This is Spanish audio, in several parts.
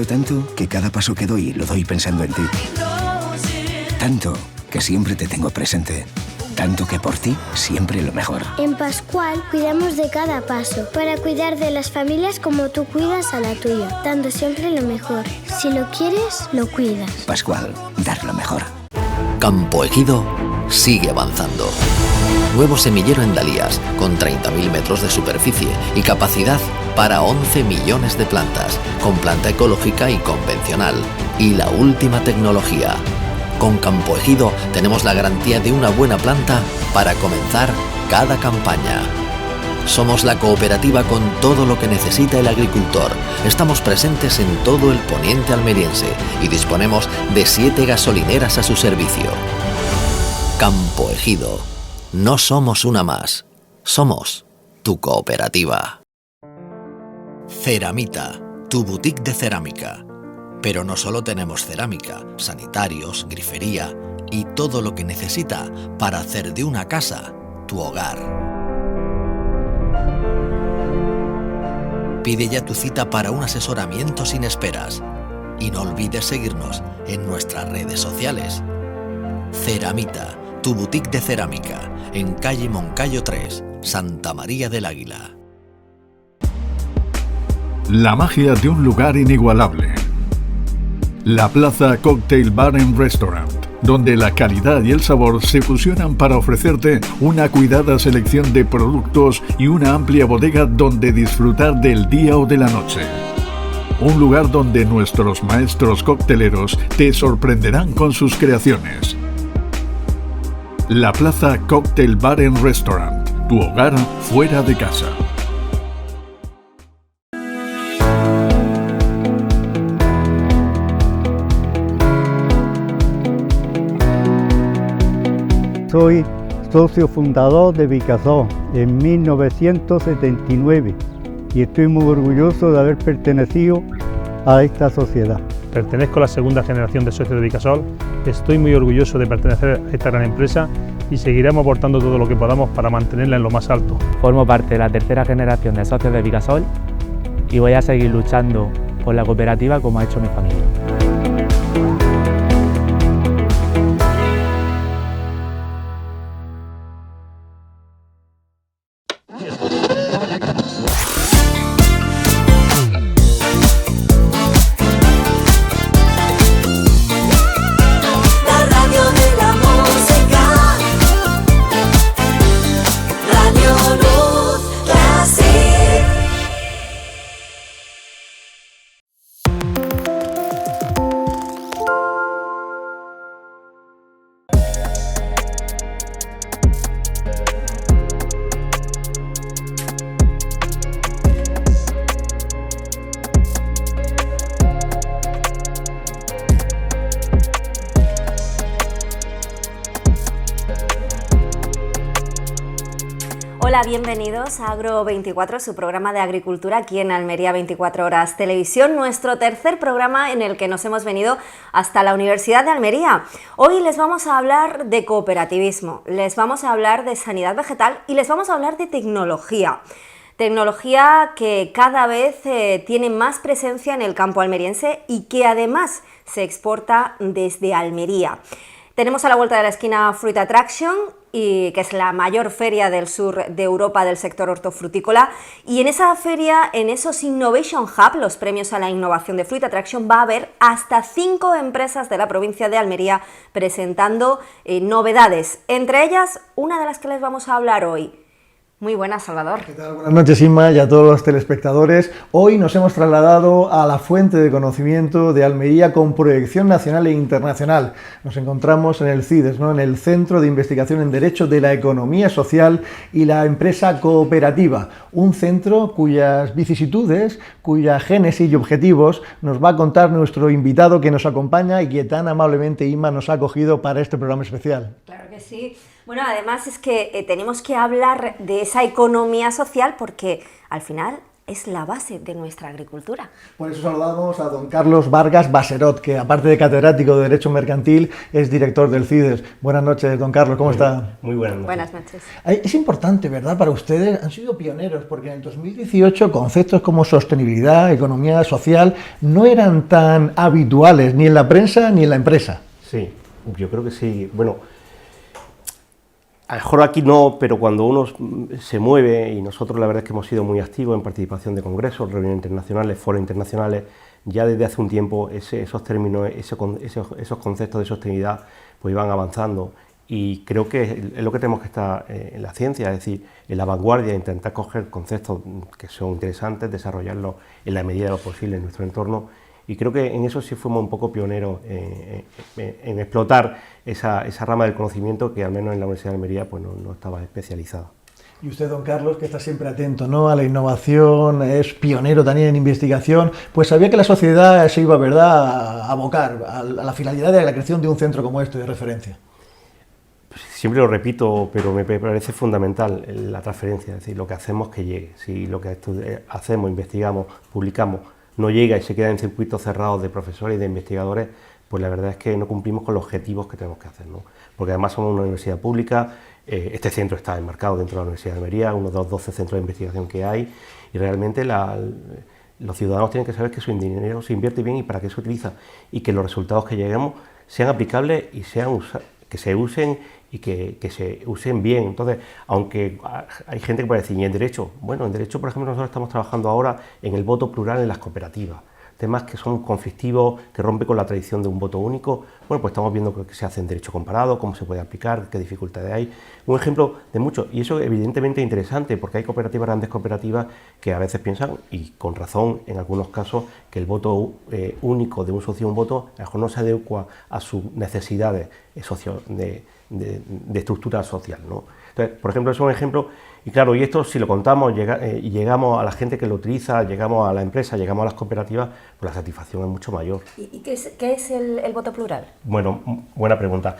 tanto que cada paso que doy lo doy pensando en ti. Tanto que siempre te tengo presente. Tanto que por ti siempre lo mejor. En Pascual cuidamos de cada paso para cuidar de las familias como tú cuidas a la tuya, dando siempre lo mejor. Si lo quieres, lo cuidas. Pascual, dar lo mejor. Campo Ejido sigue avanzando. Nuevo semillero en Dalías, con 30.000 metros de superficie y capacidad para 11 millones de plantas, con planta ecológica y convencional. Y la última tecnología. Con Campo Ejido tenemos la garantía de una buena planta para comenzar cada campaña. Somos la cooperativa con todo lo que necesita el agricultor. Estamos presentes en todo el poniente almeriense y disponemos de 7 gasolineras a su servicio. Campo Ejido. No somos una más. Somos tu cooperativa. Ceramita, tu boutique de cerámica. Pero no solo tenemos cerámica, sanitarios, grifería y todo lo que necesita para hacer de una casa tu hogar. Pide ya tu cita para un asesoramiento sin esperas y no olvides seguirnos en nuestras redes sociales. Ceramita, tu boutique de cerámica, en calle Moncayo 3, Santa María del Águila. La magia de un lugar inigualable. La Plaza Cocktail Bar and Restaurant, donde la calidad y el sabor se fusionan para ofrecerte una cuidada selección de productos y una amplia bodega donde disfrutar del día o de la noche. Un lugar donde nuestros maestros cocteleros te sorprenderán con sus creaciones. La Plaza Cocktail Bar and Restaurant, tu hogar fuera de casa. Soy socio fundador de Vicasol en 1979 y estoy muy orgulloso de haber pertenecido a esta sociedad. Pertenezco a la segunda generación de socios de Vicasol, estoy muy orgulloso de pertenecer a esta gran empresa y seguiremos aportando todo lo que podamos para mantenerla en lo más alto. Formo parte de la tercera generación de socios de Vicasol y voy a seguir luchando por la cooperativa como ha hecho mi familia. Hola, bienvenidos a Agro 24, su programa de agricultura aquí en Almería 24 Horas Televisión, nuestro tercer programa en el que nos hemos venido hasta la Universidad de Almería. Hoy les vamos a hablar de cooperativismo, les vamos a hablar de sanidad vegetal y les vamos a hablar de tecnología. Tecnología que cada vez tiene más presencia en el campo almeriense y que además se exporta desde Almería. Tenemos a la vuelta de la esquina Fruit Attraction, que es la mayor feria del sur de Europa del sector hortofrutícola, y en esa feria, en esos Innovation Hub, los premios a la innovación de Fruit Attraction, va a haber hasta 5 empresas de la provincia de Almería presentando novedades, entre ellas una de las que les vamos a hablar hoy. Muy buenas, Salvador. ¿Qué tal? Buenas noches, Inma, y a todos los telespectadores. Hoy nos hemos trasladado a la fuente de conocimiento de Almería con proyección nacional e internacional. Nos encontramos en el CIDES, ¿no? En el Centro de Investigación en Derecho de la Economía Social y la Empresa Cooperativa, un centro cuyas vicisitudes, cuya génesis y objetivos nos va a contar nuestro invitado que nos acompaña y que tan amablemente, Inma, nos ha acogido para este programa especial. Claro que sí. Bueno, además es que tenemos que hablar de esa economía social porque al final es la base de nuestra agricultura. Por eso saludamos a don Carlos Vargas Baserot, que aparte de catedrático de Derecho Mercantil, es director del CIDES. Buenas noches, don Carlos, ¿cómo está? Muy buenas noches. Buenas noches. Es importante, ¿verdad? Para ustedes han sido pioneros, porque en el 2018 conceptos como sostenibilidad, economía social, no eran tan habituales ni en la prensa ni en la empresa. Sí, yo creo que sí. Bueno, a lo mejor aquí no, pero cuando uno se mueve, y nosotros la verdad es que hemos sido muy activos en participación de congresos, reuniones internacionales, foros internacionales, ya desde hace un tiempo esos términos, esos conceptos de sostenibilidad pues iban avanzando, y creo que es lo que tenemos que estar en la ciencia, es decir, en la vanguardia, intentar coger conceptos que son interesantes, desarrollarlos en la medida de lo posible en nuestro entorno. Y creo que en eso sí fuimos un poco pioneros en explotar esa rama del conocimiento que al menos en la Universidad de Almería pues no estaba especializada. Y usted, don Carlos, que está siempre atento, ¿no?, a la innovación, es pionero también en investigación, pues sabía que la sociedad se iba, ¿verdad?, a abocar a la finalidad de la creación de un centro como este de referencia. Pues siempre lo repito, pero me parece fundamental la transferencia, es decir, lo que hacemos que llegue. Si lo que hacemos, investigamos, publicamos, no llega y se queda en circuitos cerrados de profesores y de investigadores, pues la verdad es que no cumplimos con los objetivos que tenemos que hacer, ¿no? Porque además somos una universidad pública, este centro está enmarcado dentro de la Universidad de Almería, uno de los 12 centros de investigación que hay, y realmente los ciudadanos tienen que saber que su dinero se invierte bien y para qué se utiliza, y que los resultados que lleguemos sean aplicables y que se usen y que se usen bien. Entonces, aunque hay gente que puede decir, ¿y en Derecho? Bueno, en Derecho, por ejemplo, nosotros estamos trabajando ahora en el voto plural en las cooperativas, temas que son conflictivos, que rompen con la tradición de un voto único. Bueno, pues estamos viendo qué se hace en Derecho comparado, cómo se puede aplicar, qué dificultades hay. Un ejemplo de muchos, y eso evidentemente es interesante, porque hay cooperativas, grandes cooperativas, que a veces piensan, y con razón en algunos casos, que el voto único de un socio un voto, a lo mejor no se adecua a sus necesidades de estructura social, ¿no? Entonces, por ejemplo, eso es un ejemplo, y claro, y esto si lo contamos y llegamos a la gente que lo utiliza, llegamos a la empresa, llegamos a las cooperativas, pues la satisfacción es mucho mayor. ¿Y qué es el voto plural? Bueno, buena pregunta.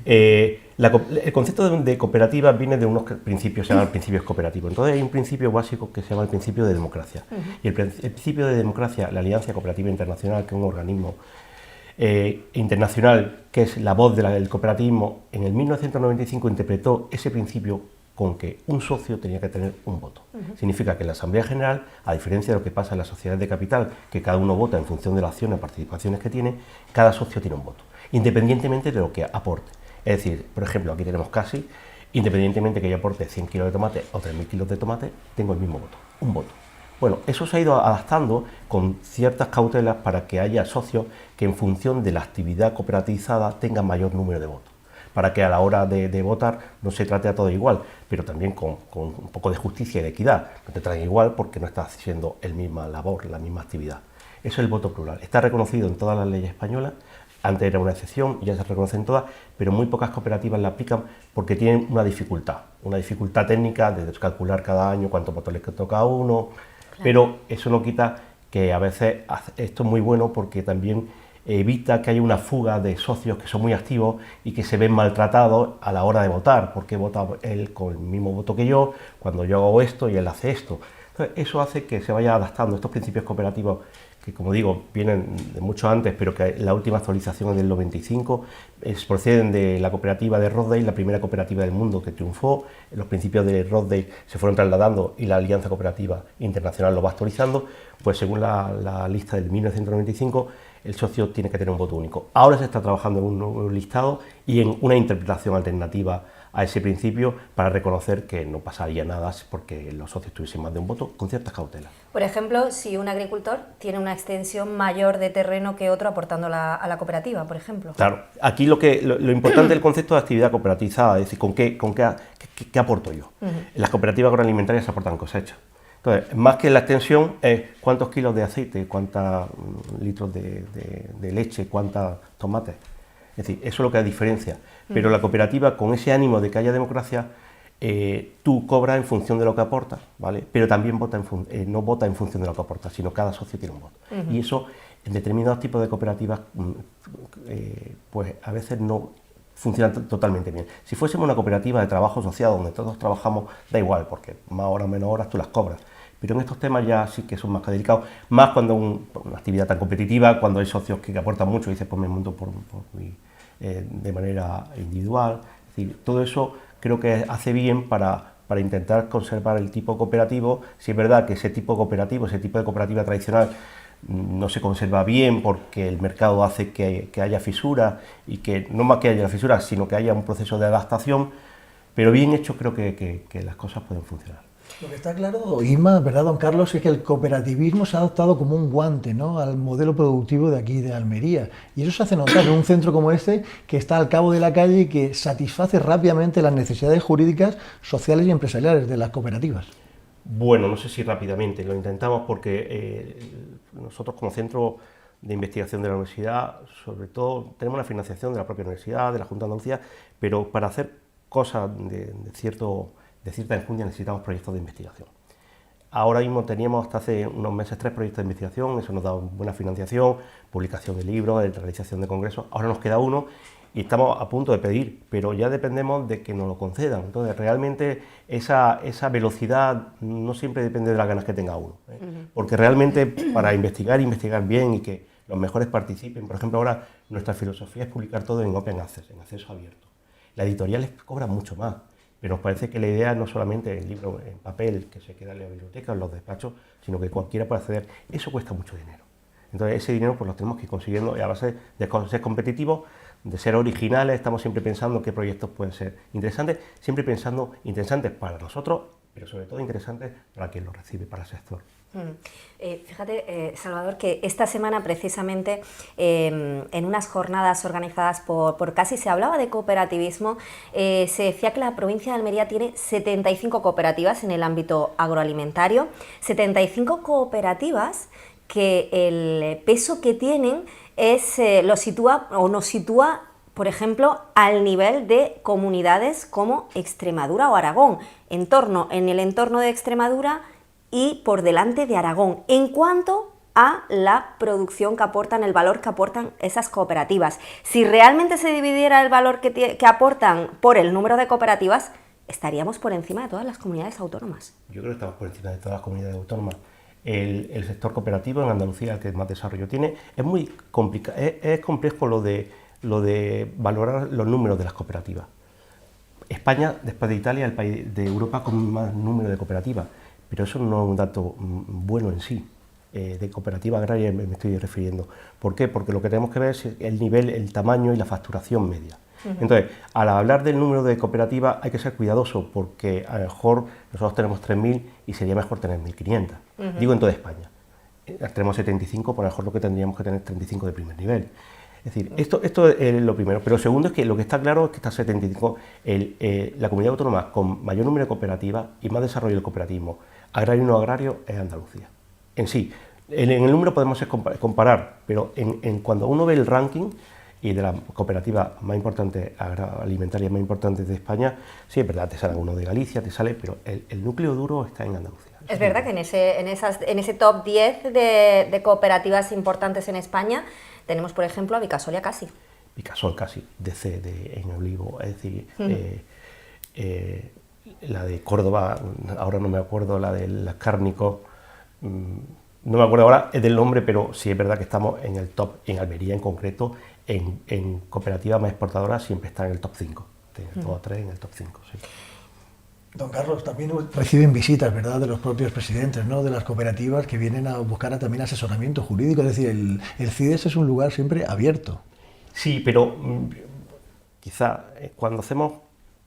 El concepto de cooperativa viene de unos principios, se llaman principios cooperativos. Entonces hay un principio básico que se llama el principio de democracia. Y el principio de democracia, la Alianza Cooperativa Internacional, que es un organismo internacional, que es la voz del cooperativismo, en el 1995 interpretó ese principio con que un socio tenía que tener un voto. Significa que en la Asamblea General, a diferencia de lo que pasa en las sociedades de capital, que cada uno vota en función de las acciones, participaciones que tiene, cada socio tiene un voto, independientemente de lo que aporte. Es decir, por ejemplo, aquí tenemos casi, independientemente que yo aporte 100 kilos de tomate o 3.000 kilos de tomate, tengo el mismo voto, un voto. Bueno, eso se ha ido adaptando con ciertas cautelas para que haya socios que en función de la actividad cooperativizada tengan mayor número de votos, para que a la hora de votar no se trate a todo igual, pero también con un poco de justicia y de equidad. No te traen igual porque no estás haciendo la misma labor, la misma actividad. Eso es el voto plural. Está reconocido en todas las leyes españolas, antes era una excepción, ya se reconocen todas, pero muy pocas cooperativas la aplican porque tienen una dificultad técnica de calcular cada año cuántos votos le toca a uno. Claro. Pero eso no quita que a veces esto es muy bueno porque también evita que haya una fuga de socios que son muy activos y que se ven maltratados a la hora de votar, porque vota él con el mismo voto que yo, cuando yo hago esto y él hace esto. Entonces, eso hace que se vaya adaptando estos principios cooperativos que, como digo, vienen de mucho antes, pero que la última actualización es del 95, proceden de la cooperativa de Rochdale, la primera cooperativa del mundo que triunfó. Los principios de Rochdale se fueron trasladando y la Alianza Cooperativa Internacional lo va actualizando, pues según la lista del 1995, el socio tiene que tener un voto único. Ahora se está trabajando en un nuevo listado y en una interpretación alternativa a ese principio para reconocer que no pasaría nada porque los socios tuviesen más de un voto, con ciertas cautelas. Por ejemplo, si un agricultor tiene una extensión mayor de terreno que otro aportando a la cooperativa, por ejemplo. Claro, aquí lo importante es el concepto de actividad cooperativizada, es decir, ¿qué aporto yo? En las cooperativas agroalimentarias se aportan cosechas. Entonces, más que la extensión es cuántos kilos de aceite, cuántos litros de leche, cuántos tomates. Es decir, eso es lo que diferencia. Pero la cooperativa, con ese ánimo de que haya democracia, tú cobras en función de lo que aportas, ¿vale? Pero también no vota en función de lo que aportas, sino cada socio tiene un voto. Y eso, en determinados tipos de cooperativas, pues a veces no funciona totalmente bien. Si fuésemos una cooperativa de trabajo asociado, donde todos trabajamos, da igual, porque más horas o menos horas tú las cobras. Pero en estos temas ya sí que son más delicados, más cuando una actividad tan competitiva, cuando hay socios que aportan mucho y dices, pues me monto de manera individual. Es decir, todo eso creo que hace bien para intentar conservar el tipo cooperativo. Si es verdad que ese tipo cooperativo, ese tipo de cooperativa tradicional no se conserva bien porque el mercado hace que haya fisuras y que no más que haya fisuras, sino que haya un proceso de adaptación, pero bien hecho creo que las cosas pueden funcionar. Lo que está claro, Isma, ¿verdad, don Carlos?, es que el cooperativismo se ha adoptado como un guante, ¿no?, al modelo productivo de aquí de Almería. Y eso se hace notar en un centro como este, que está al cabo de la calle y que satisface rápidamente las necesidades jurídicas, sociales y empresariales de las cooperativas. Bueno, no sé si rápidamente, lo intentamos porque nosotros como centro de investigación de la universidad, sobre todo, tenemos la financiación de la propia universidad, de la Junta de Andalucía, pero para hacer cosas de cierta enjundia necesitamos proyectos de investigación. Ahora mismo teníamos hasta hace unos meses 3 proyectos de investigación, eso nos da buena financiación, publicación de libros, realización de congresos. Ahora nos queda uno y estamos a punto de pedir, pero ya dependemos de que nos lo concedan. Entonces, realmente esa velocidad no siempre depende de las ganas que tenga uno, porque realmente para investigar bien y que los mejores participen, por ejemplo, ahora nuestra filosofía es publicar todo en Open Access, en acceso abierto. La editorial les cobra mucho más, pero nos parece que la idea no solamente el libro en papel que se queda en la biblioteca o en los despachos, sino que cualquiera puede acceder. Eso cuesta mucho dinero. Entonces, ese dinero pues lo tenemos que ir consiguiendo y a base de ser competitivos, de ser originales. Estamos siempre pensando qué proyectos pueden ser interesantes, siempre pensando interesantes para nosotros, pero sobre todo interesantes para quien lo recibe, para el sector. Fíjate, Salvador, que esta semana precisamente en unas jornadas organizadas por CASI se hablaba de cooperativismo. Se decía que la provincia de Almería tiene 75 cooperativas en el ámbito agroalimentario, 75 cooperativas que el peso que tienen nos sitúa, por ejemplo, al nivel de comunidades como Extremadura o Aragón, en el entorno de Extremadura y por delante de Aragón, en cuanto a la producción que aportan, el valor que aportan esas cooperativas. Si realmente se dividiera el valor que aportan por el número de cooperativas, estaríamos por encima de todas las comunidades autónomas. Yo creo que estamos por encima de todas las comunidades autónomas. El sector cooperativo en Andalucía, el que más desarrollo tiene, es muy complicado, es complejo lo de valorar los números de las cooperativas. España, después de Italia, es el país de Europa con más número de cooperativas, pero eso no es un dato bueno en sí. De cooperativa agraria me estoy refiriendo. ¿Por qué? Porque lo que tenemos que ver es el nivel, el tamaño y la facturación media. Entonces, al hablar del número de cooperativas hay que ser cuidadoso, porque a lo mejor nosotros tenemos 3.000 y sería mejor tener 1.500. Digo en toda España. Tenemos 75, por lo mejor lo que tendríamos que tener 35 de primer nivel. Es decir, esto es lo primero. Pero lo segundo es que lo que está claro es que está 75, la comunidad autónoma con mayor número de cooperativas y más desarrollo del cooperativismo, agrario y no agrario, es Andalucía. En sí, en el número podemos comparar, pero cuando uno ve el ranking y de las cooperativas más importantes, agroalimentarias más importantes de España, sí es verdad, te sale uno de Galicia, pero el núcleo duro está en Andalucía. Es verdad que en ese top 10 de cooperativas importantes en España tenemos, por ejemplo, a Vicasol y a CASI. Vicasol, CASI, en Olivo, es decir, la de Córdoba, ahora no me acuerdo, la de las Cárnicos, no me acuerdo ahora del nombre, pero sí es verdad que estamos en el top, en Almería en concreto, en cooperativas más exportadoras siempre está en el top 5, todas 3 en el top 5, sí. Don Carlos, también reciben visitas, ¿verdad?, de los propios presidentes, ¿no?, de las cooperativas, que vienen a buscar también asesoramiento jurídico. Es decir, el CIDES es un lugar siempre abierto. Sí, pero quizá cuando hacemos,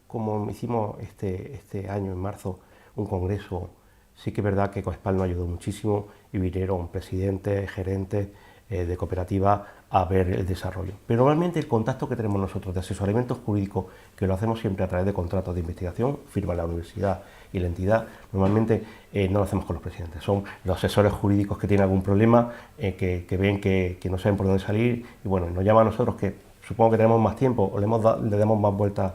como hicimos este año en marzo, un congreso, sí que es verdad que COESPAL nos ayudó muchísimo y vinieron presidentes, gerentes de cooperativas a ver el desarrollo. Pero normalmente el contacto que tenemos nosotros de asesoramiento jurídico, que lo hacemos siempre a través de contratos de investigación, firma la universidad y la entidad, normalmente no lo hacemos con los presidentes, son los asesores jurídicos que tienen algún problema, que ven que no saben por dónde salir y bueno, nos llaman a nosotros, que supongo que tenemos más tiempo o le damos más vueltas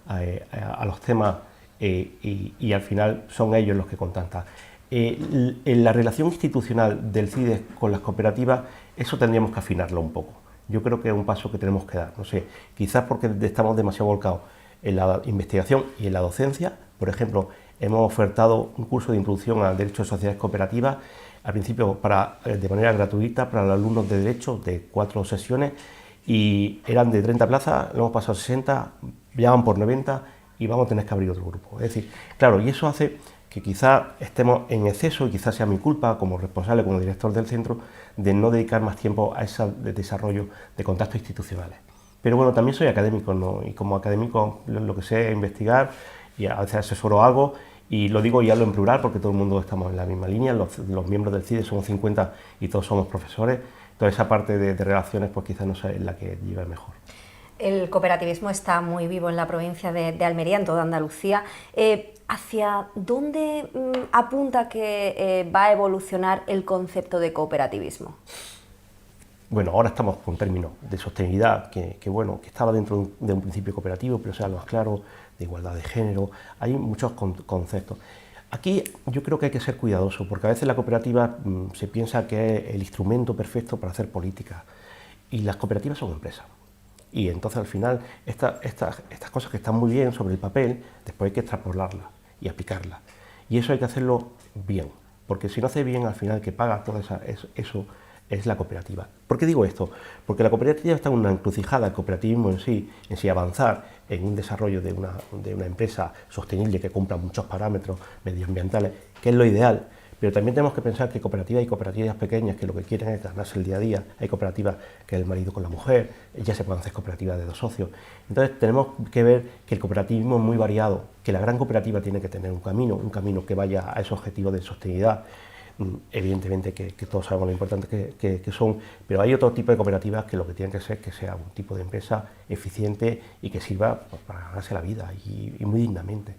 a los temas y al final son ellos los que contactan. En la relación institucional del CIDES con las cooperativas, eso tendríamos que afinarlo un poco. Yo creo que es un paso que tenemos que dar, no sé, quizás porque estamos demasiado volcados en la investigación y en la docencia. Por ejemplo, hemos ofertado un curso de introducción al derecho de sociedades cooperativas, al principio de manera gratuita para los alumnos de derecho, de 4 sesiones, y eran de 30 plazas, lo hemos pasado a 60, ya van por 90 y vamos a tener que abrir otro grupo. Es decir, claro, y eso hace que quizás estemos en exceso, y quizás sea mi culpa como responsable, como director del centro, de no dedicar más tiempo a ese desarrollo de contactos institucionales. Pero bueno, también soy académico, ¿no? Y como académico lo que sé es investigar, y a veces asesoro algo, y lo digo y hablo en plural porque todo el mundo estamos en la misma línea, los miembros del CIDE somos 50 y todos somos profesores, entonces esa parte de relaciones pues quizás no sea la que lleva mejor. El cooperativismo está muy vivo en la provincia de Almería, en toda Andalucía. ¿Hacia dónde apunta que va a evolucionar el concepto de cooperativismo? Bueno, ahora estamos con términos de sostenibilidad, que estaba dentro de un principio cooperativo, pero sea más claro, de igualdad de género, hay muchos conceptos. Aquí yo creo que hay que ser cuidadoso, porque a veces la cooperativa se piensa que es el instrumento perfecto para hacer política, y las cooperativas son empresas. Y entonces al final estas cosas que están muy bien sobre el papel, después hay que extrapolarlas y aplicarlas. Y eso hay que hacerlo bien, porque si no hace bien, al final el que paga todo eso es la cooperativa. ¿Por qué digo esto? Porque la cooperativa está en una encrucijada, el cooperativismo en sí avanzar en un desarrollo de una empresa sostenible que cumpla muchos parámetros medioambientales, que es lo ideal, pero también tenemos que pensar que hay cooperativas pequeñas que lo que quieren es ganarse el día a día, hay cooperativas que es el marido con la mujer, ya se pueden hacer cooperativas de 2 socios. Entonces tenemos que ver que el cooperativismo es muy variado, que la gran cooperativa tiene que tener un camino que vaya a ese objetivo de sostenibilidad. Evidentemente que todos sabemos lo importante que son, pero hay otro tipo de cooperativas que lo que tienen que ser que sea un tipo de empresa eficiente y que sirva para ganarse la vida y muy dignamente.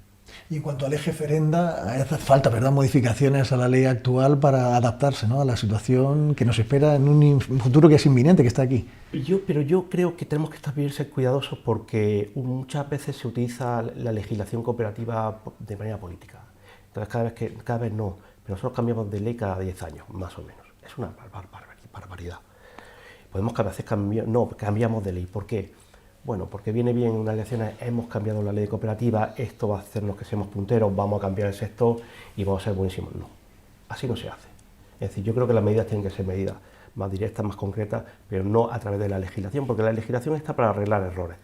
Y en cuanto al eje Ferenda, hace falta, ¿verdad?, modificaciones a la ley actual para adaptarse, ¿no?, a la situación que nos espera en un futuro que es inminente, que está aquí. Pero yo creo que tenemos que también ser cuidadosos porque muchas veces se utiliza la legislación cooperativa de manera política. Entonces cada vez no. Pero nosotros cambiamos de ley cada 10 años, más o menos. Es una barbaridad. Podemos cambiamos de ley. ¿Por qué? Bueno, porque viene bien en unas elecciones, hemos cambiado la ley de cooperativa, esto va a hacernos que seamos punteros, vamos a cambiar el sector y vamos a ser buenísimos. No, así no se hace. Es decir, yo creo que las medidas tienen que ser medidas más directas, más concretas, pero no a través de la legislación, porque la legislación está para arreglar errores.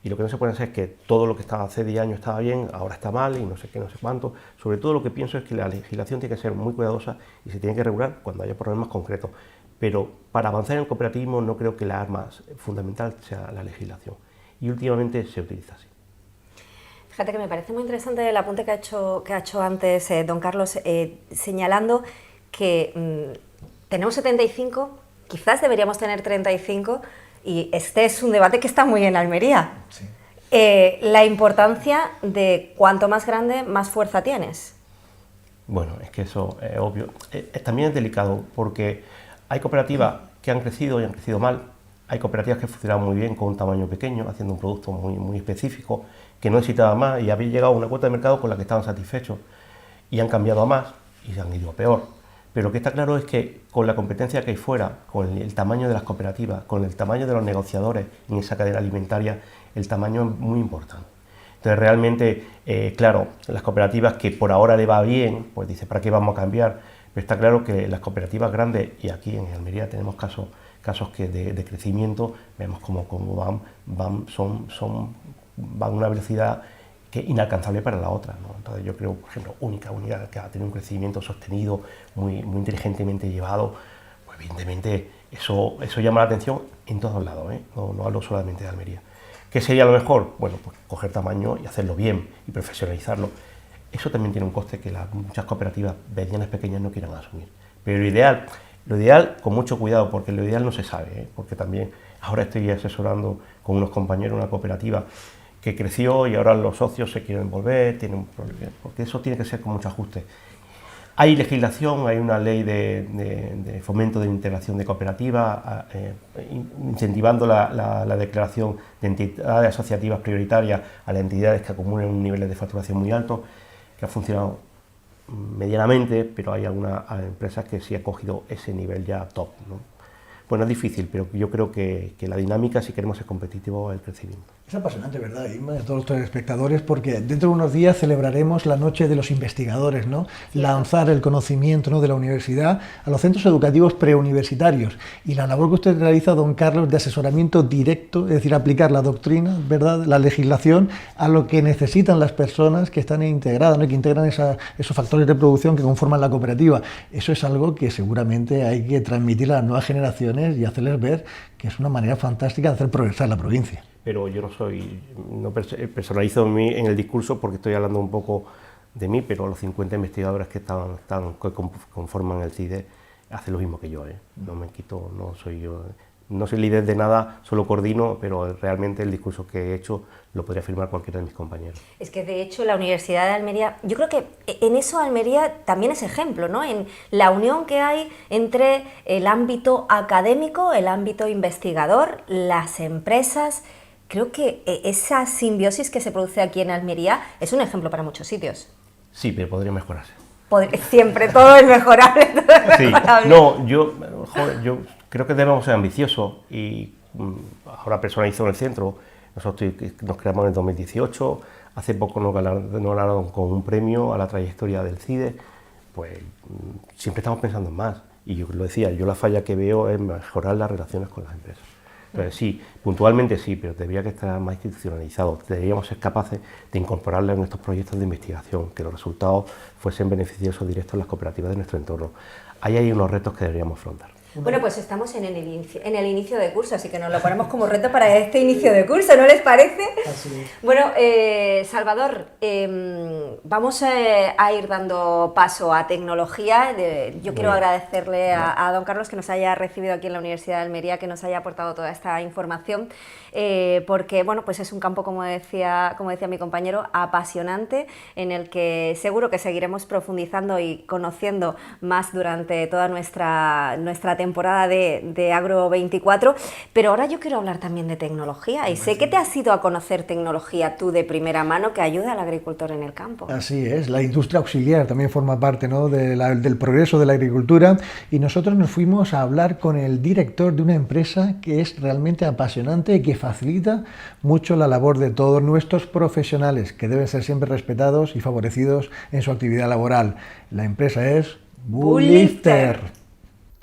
Y lo que no se puede hacer es que todo lo que estaba hace 10 años estaba bien, ahora está mal y no sé qué, no sé cuánto. Sobre todo lo que pienso es que la legislación tiene que ser muy cuidadosa y se tiene que regular cuando haya problemas concretos. Pero para avanzar en el cooperativismo no creo que la arma fundamental sea la legislación. Y últimamente se utiliza así. Fíjate que me parece muy interesante el apunte que ha hecho antes don Carlos, señalando que tenemos 75, quizás deberíamos tener 35, y este es un debate que está muy en Almería. Sí. La importancia de cuanto más grande, más fuerza tienes. Bueno, es que eso es obvio. También es delicado porque hay cooperativas que han crecido y han crecido mal. Hay cooperativas que funcionaban muy bien con un tamaño pequeño, haciendo un producto muy específico, que no necesitaba más y había llegado a una cuota de mercado con la que estaban satisfechos. Y han cambiado a más y se han ido a peor. Pero lo que está claro es que con la competencia que hay fuera, con el tamaño de las cooperativas, con el tamaño de los negociadores en esa cadena alimentaria, el tamaño es muy importante. Entonces realmente, claro, las cooperativas que por ahora le va bien, pues dice, ¿para qué vamos a cambiar? Pero está claro que las cooperativas grandes, y aquí en Almería tenemos casos que de crecimiento, vemos como van a una velocidad que es inalcanzable para la otra, ¿no? Entonces yo creo, por ejemplo, única unidad que ha tenido un crecimiento sostenido, muy inteligentemente llevado, pues evidentemente eso llama la atención en todos lados, ¿eh? No hablo solamente de Almería. ¿Qué sería lo mejor? Bueno, pues coger tamaño y hacerlo bien y profesionalizarlo. Eso también tiene un coste que muchas cooperativas medianas pequeñas no quieran asumir. Pero lo ideal con mucho cuidado, porque lo ideal no se sabe, ¿eh? Porque también ahora estoy asesorando con unos compañeros una cooperativa que creció y ahora los socios se quieren volver, tienen un problema, porque eso tiene que ser con mucho ajuste. Hay legislación, hay una ley de fomento de integración de cooperativas, incentivando la declaración de entidades asociativas prioritarias a las entidades que acumulen niveles de facturación muy altos, que ha funcionado medianamente, pero hay algunas empresas que sí han cogido ese nivel ya top, ¿no? Bueno, es difícil, pero yo creo que la dinámica, si queremos ser competitivos, es el crecimiento. Es apasionante, ¿verdad, Inma, de todos los telespectadores? Porque dentro de unos días celebraremos la Noche de los Investigadores, ¿no? Lanzar el conocimiento, ¿no?, de la universidad a los centros educativos preuniversitarios. Y la labor que usted realiza, don Carlos, de asesoramiento directo, es decir, aplicar la doctrina, ¿verdad?, la legislación, a lo que necesitan las personas que están integradas, ¿no?, y que integran esos factores de producción que conforman la cooperativa. Eso es algo que seguramente hay que transmitir a las nuevas generaciones y hacerles ver que es una manera fantástica de hacer progresar la provincia. Pero yo no personalizo en el discurso porque estoy hablando un poco de mí, pero los 50 investigadores que conforman el CIDE hacen lo mismo que yo, ¿eh? No me quito, no soy líder de nada, solo coordino, pero realmente el discurso que he hecho lo podría firmar cualquiera de mis compañeros. Es que de hecho la Universidad de Almería, yo creo que en eso Almería también es ejemplo, ¿no? En la unión que hay entre el ámbito académico, el ámbito investigador, las empresas. Creo que esa simbiosis que se produce aquí en Almería es un ejemplo para muchos sitios. Sí, pero podría mejorarse. Siempre todo es mejorable. Sí, no, yo creo que debemos ser ambiciosos y ahora personalizo en el centro. Nosotros nos creamos en el 2018, hace poco nos ganaron con un premio a la trayectoria del CIDE, pues siempre estamos pensando en más. Y yo lo decía, yo la falla que veo es mejorar las relaciones con las empresas. Entonces sí, puntualmente sí, pero debería que estar más institucionalizado. Deberíamos ser capaces de incorporarlo en nuestros proyectos de investigación, que los resultados fuesen beneficiosos directos a las cooperativas de nuestro entorno. Ahí hay unos retos que deberíamos afrontar. Bueno, pues estamos en el inicio de curso, así que nos lo ponemos como reto para este inicio de curso, ¿no les parece? Así es. Bueno, Salvador, vamos a ir dando paso a tecnología. Yo quiero agradecerle a don Carlos que nos haya recibido aquí en la Universidad de Almería, que nos haya aportado toda esta información, porque bueno, pues es un campo, como decía mi compañero, apasionante, en el que seguro que seguiremos profundizando y conociendo más durante toda nuestra temporada de Agro 24, pero ahora yo quiero hablar también de tecnología y sé que te has ido a conocer tecnología tú de primera mano que ayuda al agricultor en el campo. Así es, la industria auxiliar también forma parte, ¿no?, del progreso de la agricultura, y nosotros nos fuimos a hablar con el director de una empresa que es realmente apasionante y que facilita mucho la labor de todos nuestros profesionales, que deben ser siempre respetados y favorecidos en su actividad laboral. La empresa es Bull-Lifter.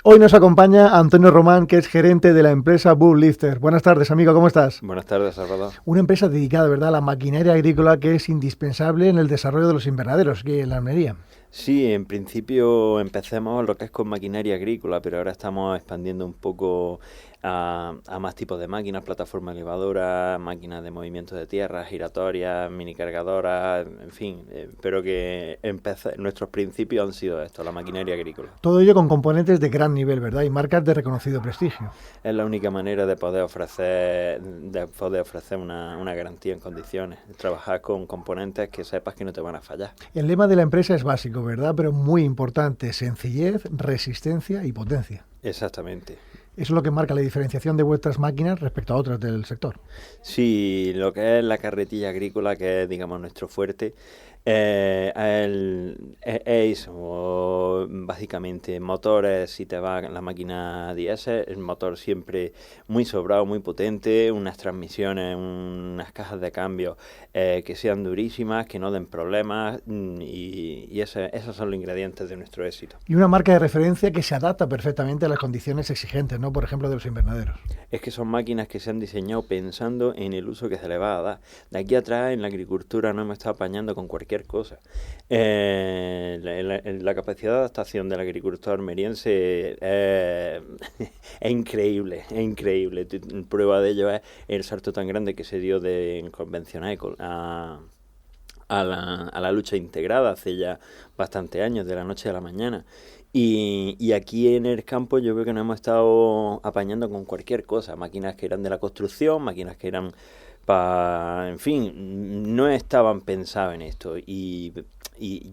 Hoy nos acompaña Antonio Román, que es gerente de la empresa Bull-Lifter. Buenas tardes, amigo, ¿cómo estás? Buenas tardes, Salvador. Una empresa dedicada, ¿verdad?, a la maquinaria agrícola, que es indispensable en el desarrollo de los invernaderos aquí en la Almería. Sí, en principio empecemos lo que es con maquinaria agrícola, pero ahora estamos expandiendo un poco a más tipos de máquinas, plataformas elevadoras, máquinas de movimiento de tierra, giratorias, mini cargadoras, en fin, pero que nuestros principios han sido estos, la maquinaria agrícola. Todo ello con componentes de gran nivel, ¿verdad?, y marcas de reconocido prestigio. Es la única manera de poder ofrecer una garantía en condiciones, trabajar con componentes que sepas que no te van a fallar. El lema de la empresa es básico, ¿verdad?, pero muy importante: sencillez, resistencia y potencia. Exactamente. Eso es lo que marca la diferenciación de vuestras máquinas respecto a otras del sector. Sí, lo que es la carretilla agrícola, que es, digamos, nuestro fuerte, es básicamente motores. Si te va la máquina diésel, el motor siempre muy sobrado, muy potente, unas transmisiones, unas cajas de cambio que sean durísimas, que no den problemas, y esos son los ingredientes de nuestro éxito. Y una marca de referencia que se adapta perfectamente a las condiciones exigentes, ¿no?, por ejemplo, de los invernaderos. Es que son máquinas que se han diseñado pensando en el uso que se le va a dar. De aquí atrás, en la agricultura, no hemos estado apañando con cualquier cosa. La capacidad de adaptación del agricultor almeriense es increíble, es increíble. Prueba de ello es el salto tan grande que se dio de convencional a la lucha integrada hace ya bastantes años, de la noche a la mañana. Y aquí en el campo yo veo que nos hemos estado apañando con cualquier cosa, máquinas que eran de la construcción, máquinas que eran en fin, no estaban pensadas en esto, y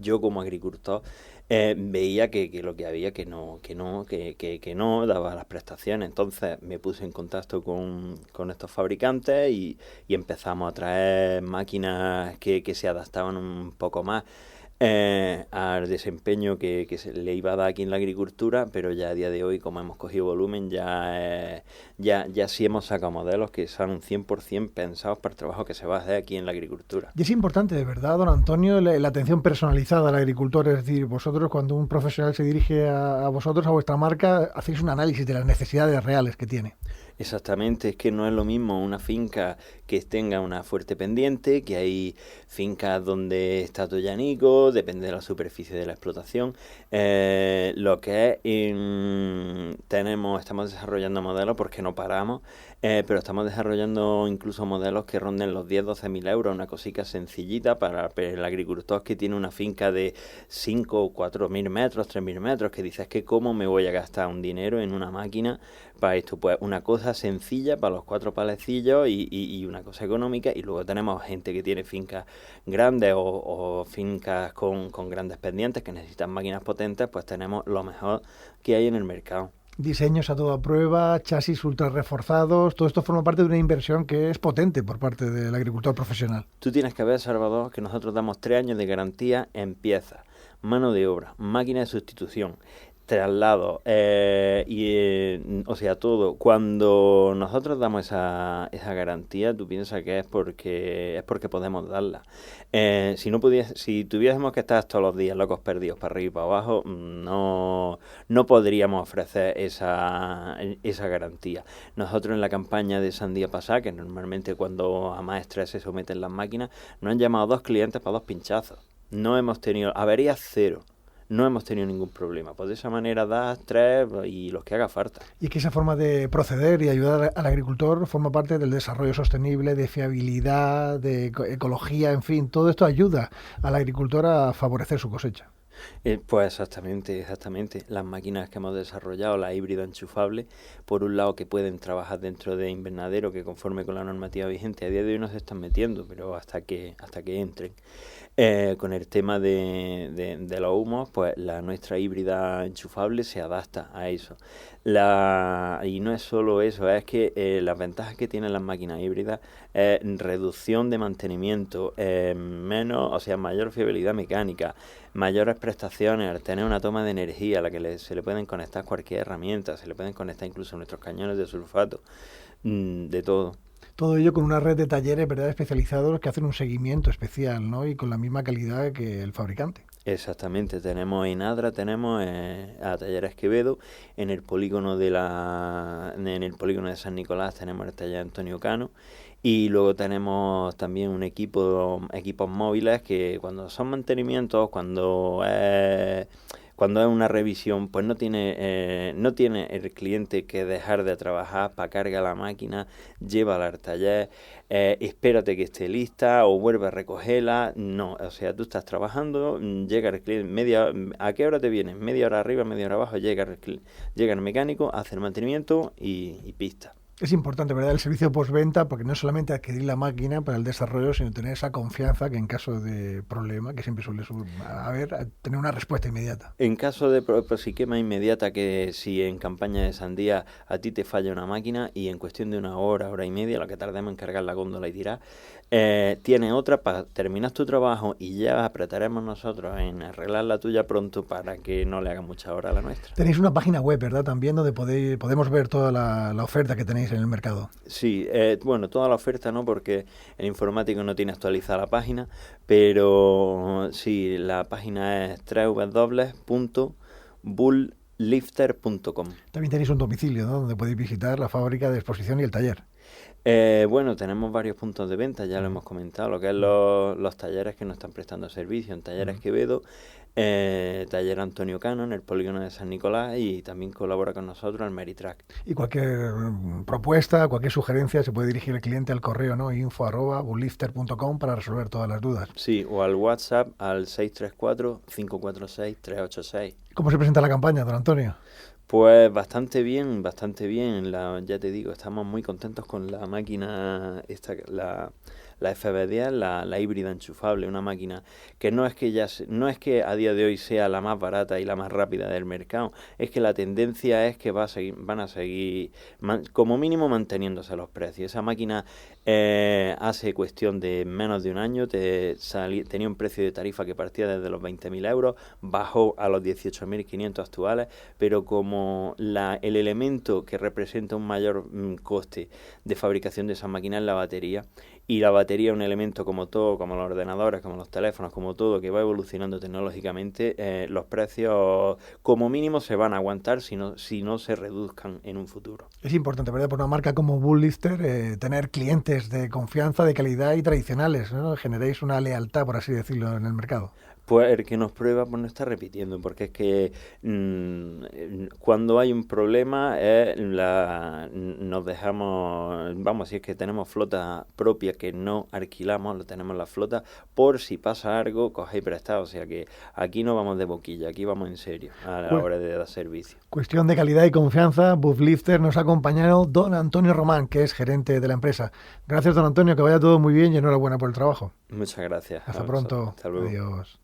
yo como agricultor veía que lo que había que no daba las prestaciones. Entonces me puse en contacto con estos fabricantes y empezamos a traer máquinas que se adaptaban un poco más a al desempeño que se le iba a dar aquí en la agricultura, pero ya a día de hoy, como hemos cogido volumen, ya sí hemos sacado modelos que son 100% pensados para el trabajo que se va a hacer aquí en la agricultura. Y es importante, de verdad, don Antonio, la atención personalizada al agricultor, es decir, vosotros cuando un profesional se dirige a vosotros, a vuestra marca, hacéis un análisis de las necesidades reales que tiene. Exactamente, es que no es lo mismo una finca que tenga una fuerte pendiente, que hay fincas donde está todo llanico, depende de la superficie de la explotación. Lo que es, estamos desarrollando modelos porque no paramos, pero estamos desarrollando incluso modelos que ronden los 10-12 mil euros, una cosita sencillita para el agricultor que tiene una finca de 5 o 4.000 metros, 3.000 metros, que dices que cómo me voy a gastar un dinero en una máquina para esto. Pues una cosa sencilla para los 4 palecillos y una cosa económica. Y luego tenemos gente que tiene fincas grandes o fincas con grandes pendientes que necesitan máquinas potentes, pues tenemos lo mejor que hay en el mercado. Diseños a toda prueba, chasis ultra reforzados, todo esto forma parte de una inversión que es potente por parte del agricultor profesional. Tú tienes que ver, Salvador, que nosotros damos 3 años de garantía en piezas, mano de obra, máquina de sustitución, traslado, o sea, todo. Cuando nosotros damos esa garantía, tú piensas que es porque podemos darla. Si tuviésemos que estar todos los días locos perdidos para arriba y para abajo, no podríamos ofrecer esa garantía. Nosotros en la campaña de sandía pasada, que normalmente cuando a más estrés se someten las máquinas, nos han llamado 2 clientes para 2 pinchazos. No hemos tenido averías, 0. No hemos tenido ningún problema. Pues de esa manera das 3 y los que haga falta. Y que esa forma de proceder y ayudar al agricultor forma parte del desarrollo sostenible, de fiabilidad, de ecología, en fin, todo esto ayuda al agricultor a favorecer su cosecha. Pues exactamente. Las máquinas que hemos desarrollado, la híbrida enchufable, por un lado que pueden trabajar dentro de invernadero, que conforme con la normativa vigente a día de hoy no se están metiendo, pero hasta que entren. Con el tema de los humos, pues la nuestra híbrida enchufable se adapta a eso. Y no es solo eso, es que las ventajas que tienen las máquinas híbridas es reducción de mantenimiento, mayor fiabilidad mecánica, mayores prestaciones al tener una toma de energía a la que se le pueden conectar cualquier herramienta, se le pueden conectar incluso nuestros cañones de sulfato, de todo. Todo ello con una red de talleres, ¿verdad?, especializados que hacen un seguimiento especial, ¿no?, y con la misma calidad que el fabricante. Exactamente, tenemos en Adra, tenemos a Talleres Quevedo, en el polígono de San Nicolás tenemos el taller Antonio Cano, y luego tenemos también equipos móviles que cuando son mantenimientos, cuando es una revisión, pues no tiene el cliente que dejar de trabajar para cargar la máquina, llévala al taller, espérate que esté lista o vuelve a recogerla. No, o sea, tú estás trabajando, llega el cliente, ¿a qué hora te vienes? Media hora arriba, media hora abajo, llega el mecánico, hace el mantenimiento y pista. Es importante, ¿verdad?, el servicio postventa, porque no es solamente adquirir la máquina para el desarrollo, sino tener esa confianza que en caso de problema, que siempre suele haber, tener una respuesta inmediata. En caso de siquema inmediata, que si en campaña de sandía a ti te falla una máquina y en cuestión de una hora y media, lo que tardemos en cargar la góndola y tirar, tienes otra para terminar tu trabajo y ya apretaremos nosotros en arreglar la tuya pronto para que no le haga mucha hora a la nuestra. Tenéis una página web, ¿verdad?, también, donde podemos ver toda la oferta que tenéis en el mercado. Sí, toda la oferta no, porque el informático no tiene actualizada la página, pero sí, la página es www.bulllifter.com. También tenéis un domicilio, ¿no?, donde podéis visitar la fábrica de exposición y el taller. Tenemos varios puntos de venta, ya lo hemos comentado, lo que es los talleres que nos están prestando servicio, en Talleres Quevedo, taller Antonio Cano, en el polígono de San Nicolás, y también colabora con nosotros el Meritrack. Y cualquier propuesta, cualquier sugerencia, se puede dirigir el cliente al correo, ¿no?, info@bulllifter.com, para resolver todas las dudas. Sí, o al WhatsApp al 634-546-386. ¿Cómo se presenta la campaña, don Antonio? Pues bastante bien. Ya te digo, estamos muy contentos con la máquina, FB10, la híbrida enchufable, una máquina que no es que a día de hoy sea la más barata y la más rápida del mercado, es que la tendencia es que van a seguir como mínimo manteniéndose los precios. Esa máquina hace cuestión de menos de un año tenía un precio de tarifa que partía desde los 20.000 euros, bajó a los 18.500 actuales, pero como el elemento que representa un mayor coste de fabricación de esa máquina es la batería, y la batería es un elemento como todo, como los ordenadores, como los teléfonos, como todo, que va evolucionando tecnológicamente, los precios como mínimo se van a aguantar si no se reduzcan en un futuro. Es importante, ¿verdad?, por una marca como Bulllister, tener clientes de confianza, de calidad y tradicionales, ¿no? Generéis una lealtad, por así decirlo, en el mercado. Pues el que nos prueba pues no está repitiendo, porque es que cuando hay un problema nos dejamos, si es que tenemos flota propia que no alquilamos, lo tenemos en la flota, por si pasa algo, cogéis prestado, o sea que aquí no vamos de boquilla, aquí vamos en serio a la hora de dar servicio. Cuestión de calidad y confianza, Bulllister nos ha acompañado don Antonio Román, que es gerente de la empresa. Gracias, don Antonio, que vaya todo muy bien y enhorabuena por el trabajo. Muchas gracias. Hasta pronto. Hasta luego. Adiós.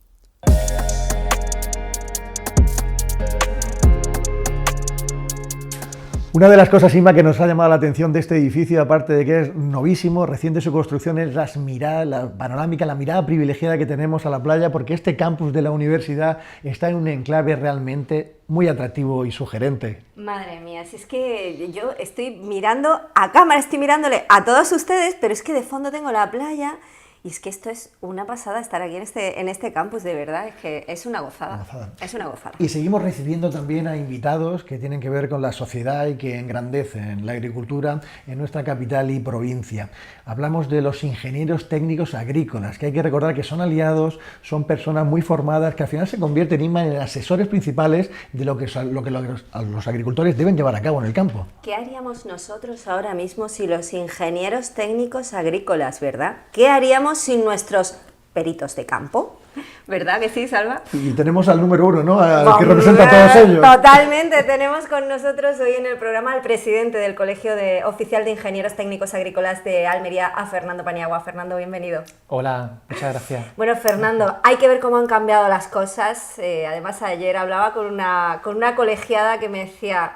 Una de las cosas, Inma, que nos ha llamado la atención de este edificio, aparte de que es novísimo, reciente su construcción, es la panorámica, la mirada privilegiada que tenemos a la playa, porque este campus de la universidad está en un enclave realmente muy atractivo y sugerente. Madre mía, si es que yo estoy mirando a cámara, estoy mirándole a todos ustedes, pero es que de fondo tengo la playa. Y es que esto es una pasada estar aquí en este campus, de verdad, es que es una gozada. Es una gozada. Y seguimos recibiendo también a invitados que tienen que ver con la sociedad y que engrandecen la agricultura en nuestra capital y provincia. Hablamos de los ingenieros técnicos agrícolas, que hay que recordar que son aliados, son personas muy formadas, que al final se convierten en asesores principales de lo que los agricultores deben llevar a cabo en el campo. ¿Qué haríamos nosotros ahora mismo sin los ingenieros técnicos agrícolas, verdad? ¿Qué haríamos sin nuestros peritos de campo? ¿Verdad que sí, Salva? Y tenemos al número uno, ¿no? Al que representa a todos ellos. Totalmente. Tenemos con nosotros hoy en el programa al presidente del Colegio Oficial de Ingenieros Técnicos Agrícolas de Almería, a Fernando Paniagua. Fernando, bienvenido. Hola, muchas gracias. Bueno, Fernando, hay que ver cómo han cambiado las cosas. Además, ayer hablaba con una colegiada que me decía,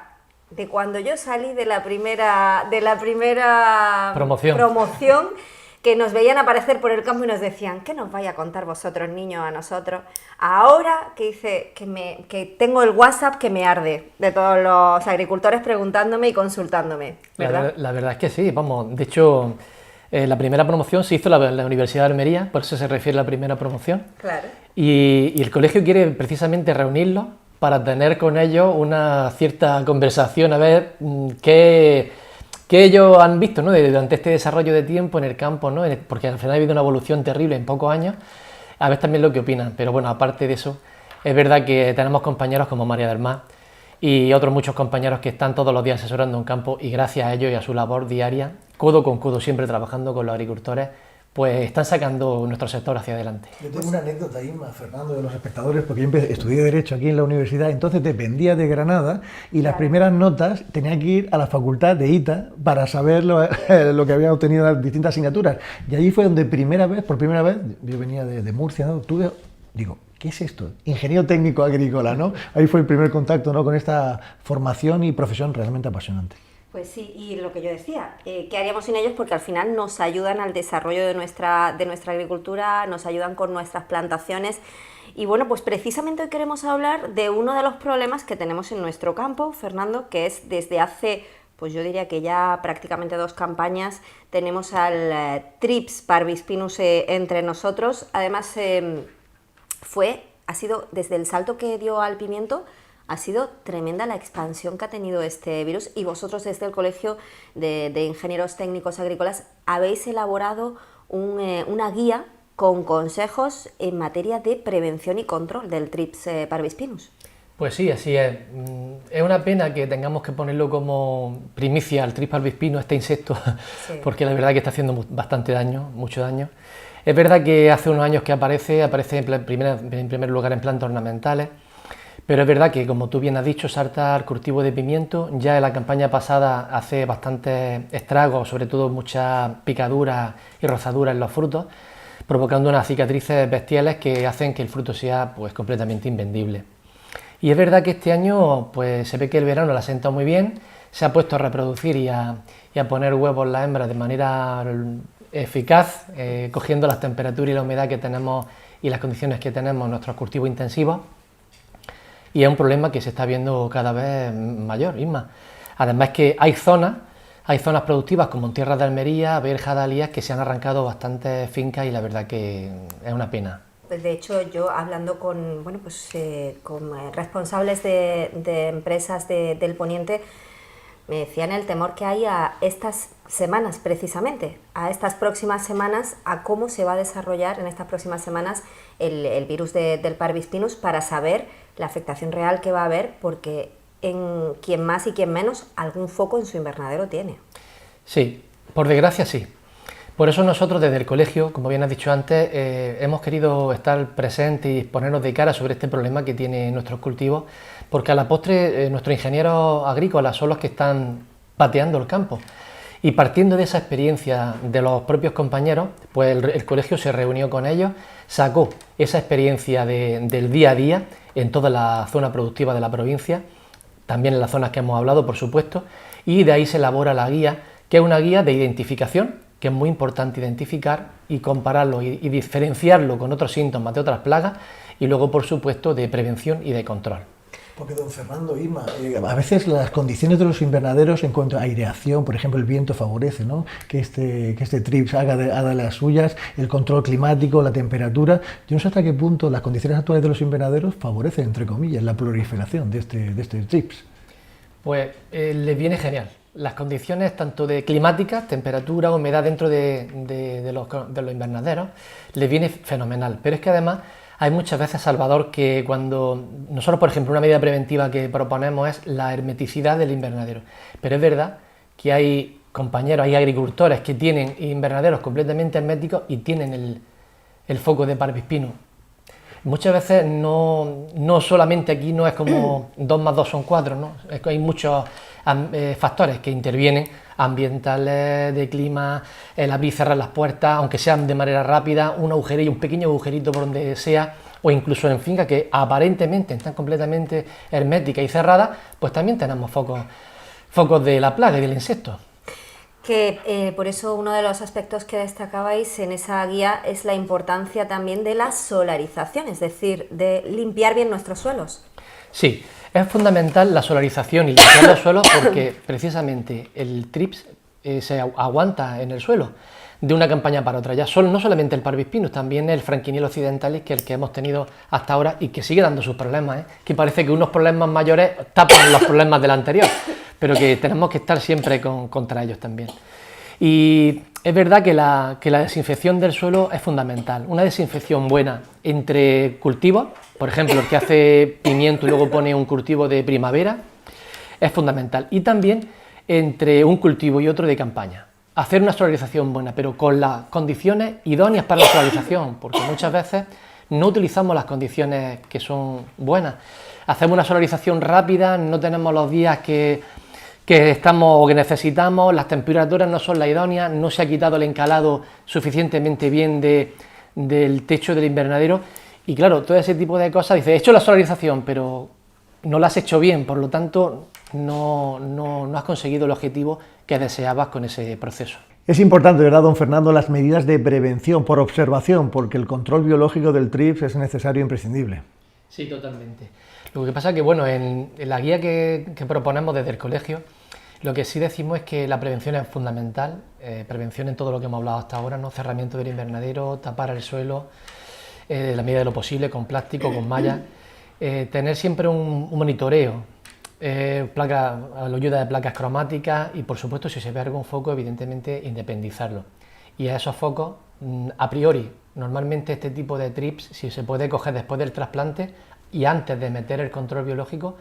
de cuando yo salí de la primera promoción, que nos veían aparecer por el campo y nos decían, ¿qué nos vaya a contar vosotros, niños, a nosotros? Ahora que dice que tengo el WhatsApp que me arde de todos los agricultores preguntándome y consultándome, ¿verdad? La verdad es que sí, vamos, de hecho, la primera promoción se hizo en la Universidad de Almería, por eso se refiere a la primera promoción. Claro. Y el colegio quiere precisamente reunirlos para tener con ellos una cierta conversación, a ver qué ellos han visto, ¿no?, durante este desarrollo de tiempo en el campo, ¿no?, porque al final ha habido una evolución terrible en pocos años, a ver también lo que opinan. Pero bueno, aparte de eso, es verdad que tenemos compañeros como María del Mar y otros muchos compañeros que están todos los días asesorando un campo, y gracias a ellos y a su labor diaria, codo con codo, siempre trabajando con los agricultores, pues están sacando nuestro sector hacia adelante. Yo tengo una anécdota, Inma, Fernando, de los espectadores, porque yo estudié Derecho aquí en la universidad, entonces dependía de Granada, y las primeras notas tenía que ir a la facultad de ITA para saber lo que había obtenido en las distintas asignaturas. Y allí fue donde por primera vez, yo venía de Murcia, ¿no? Digo, ¿qué es esto? Ingeniero técnico agrícola, ¿no? Ahí fue el primer contacto, ¿no?, con esta formación y profesión realmente apasionante. Pues sí, y lo que yo decía, ¿qué haríamos sin ellos? Porque al final nos ayudan al desarrollo de nuestra agricultura, nos ayudan con nuestras plantaciones. Y bueno, pues precisamente hoy queremos hablar de uno de los problemas que tenemos en nuestro campo, Fernando, que es desde hace, pues yo diría que ya prácticamente 2 campañas, tenemos al Thrips parvispinus entre nosotros. Además, ha sido desde el salto que dio al pimiento, ha sido tremenda la expansión que ha tenido este virus, y vosotros desde el Colegio de Ingenieros Técnicos Agrícolas habéis elaborado una guía con consejos en materia de prevención y control del Thrips parvispinus. Pues sí, así es. Es una pena que tengamos que ponerlo como primicia al Thrips parvispinus, este insecto, sí, porque la verdad que está haciendo bastante daño, mucho daño. Es verdad que hace unos años que aparece en primer lugar en plantas ornamentales, Pero es verdad que, como tú bien has dicho, salta al cultivo de pimiento. Ya en la campaña pasada hace bastantes estragos, sobre todo muchas picaduras y rozaduras en los frutos, provocando unas cicatrices bestiales que hacen que el fruto sea pues completamente invendible. Y es verdad que este año pues se ve que el verano la ha sentado muy bien, se ha puesto a reproducir y a poner huevos las hembras de manera eficaz, cogiendo las temperaturas y la humedad que tenemos y las condiciones que tenemos en nuestros cultivos intensivos. Y es un problema que se está viendo cada vez mayor, Isma. Además que hay zonas productivas como en tierras de Almería, Berja, Dalías, que se han arrancado bastantes fincas y la verdad que es una pena. De hecho, yo hablando con responsables de empresas del Poniente, me decían el temor que hay a estas semanas, precisamente, a estas próximas semanas, a cómo se va a desarrollar en estas próximas semanas el virus del Parvis pinus, para saber la afectación real que va a haber, porque en quien más y quien menos algún foco en su invernadero tiene. Sí, por desgracia sí. Por eso nosotros desde el colegio, como bien has dicho antes, hemos querido estar presentes y ponernos de cara sobre este problema que tienen nuestros cultivos, porque a la postre nuestros ingenieros agrícolas son los que están pateando el campo. Y partiendo de esa experiencia de los propios compañeros, pues el colegio se reunió con ellos, sacó esa experiencia del día a día en toda la zona productiva de la provincia, también en las zonas que hemos hablado, por supuesto, y de ahí se elabora la guía, que es una guía de identificación, que es muy importante identificar y compararlo y diferenciarlo con otros síntomas de otras plagas, y luego, por supuesto, de prevención y de control. Porque, don Fernando, Isma, a veces las condiciones de los invernaderos en cuanto a aireación, por ejemplo, el viento favorece, ¿no?, que este TRIPS haga de las suyas, el control climático, la temperatura. Yo no sé hasta qué punto las condiciones actuales de los invernaderos favorecen, entre comillas, la proliferación de este TRIPS. Pues les viene genial. Las condiciones tanto de climáticas, temperatura, humedad dentro de los invernaderos, les viene fenomenal. Pero es que además hay muchas veces, Salvador, que cuando nosotros, por ejemplo, una medida preventiva que proponemos es la hermeticidad del invernadero. Pero es verdad que hay compañeros, hay agricultores que tienen invernaderos completamente herméticos y tienen el foco de Parvis pinus. Muchas veces no solamente aquí no es como 2 más 2 son 4, ¿no? Es que hay muchos factores que intervienen, ambientales, de clima, el abrir y cerrar las puertas, aunque sean de manera rápida, un pequeño agujerito por donde sea, o incluso en fincas que aparentemente están completamente herméticas y cerradas, pues también tenemos focos de la plaga y del insecto. Que por eso uno de los aspectos que destacabais en esa guía es la importancia también de la solarización, es decir, de limpiar bien nuestros suelos. Sí, es fundamental la solarización y limpiar los suelos porque precisamente el TRIPS se aguanta en el suelo de una campaña para otra. Ya no solamente el Parvis pinus, también el Franquiniella occidentalis, que es el que hemos tenido hasta ahora y que sigue dando sus problemas, que parece que unos problemas mayores tapan los problemas del anterior, pero que tenemos que estar siempre contra ellos también. Y es verdad que la desinfección del suelo es fundamental. Una desinfección buena entre cultivos, por ejemplo, el que hace pimiento y luego pone un cultivo de primavera, es fundamental. Y también entre un cultivo y otro de campaña. Hacer una solarización buena, pero con las condiciones idóneas para la solarización, porque muchas veces no utilizamos las condiciones que son buenas. Hacemos una solarización rápida, no tenemos los días que estamos o que necesitamos, las temperaturas no son las idóneas, no se ha quitado el encalado suficientemente bien del techo del invernadero y claro, todo ese tipo de cosas, dices, he hecho la solarización, pero no la has hecho bien, por lo tanto no has conseguido el objetivo que deseabas con ese proceso. Es importante, ¿verdad, don Fernando, las medidas de prevención por observación, porque el control biológico del TRIPS es necesario e imprescindible? Sí, totalmente. Lo que pasa es que, bueno, en la guía que proponemos desde el colegio, lo que sí decimos es que la prevención es fundamental, prevención en todo lo que hemos hablado hasta ahora, ¿no? Cerramiento del invernadero, tapar el suelo, la medida de lo posible, con plástico, con malla, tener siempre un monitoreo, a la ayuda de placas cromáticas y, por supuesto, si se ve algún foco, evidentemente, independizarlo. Y a esos focos, a priori, normalmente este tipo de TRIPS, si se puede coger después del trasplante y antes de meter el control biológico,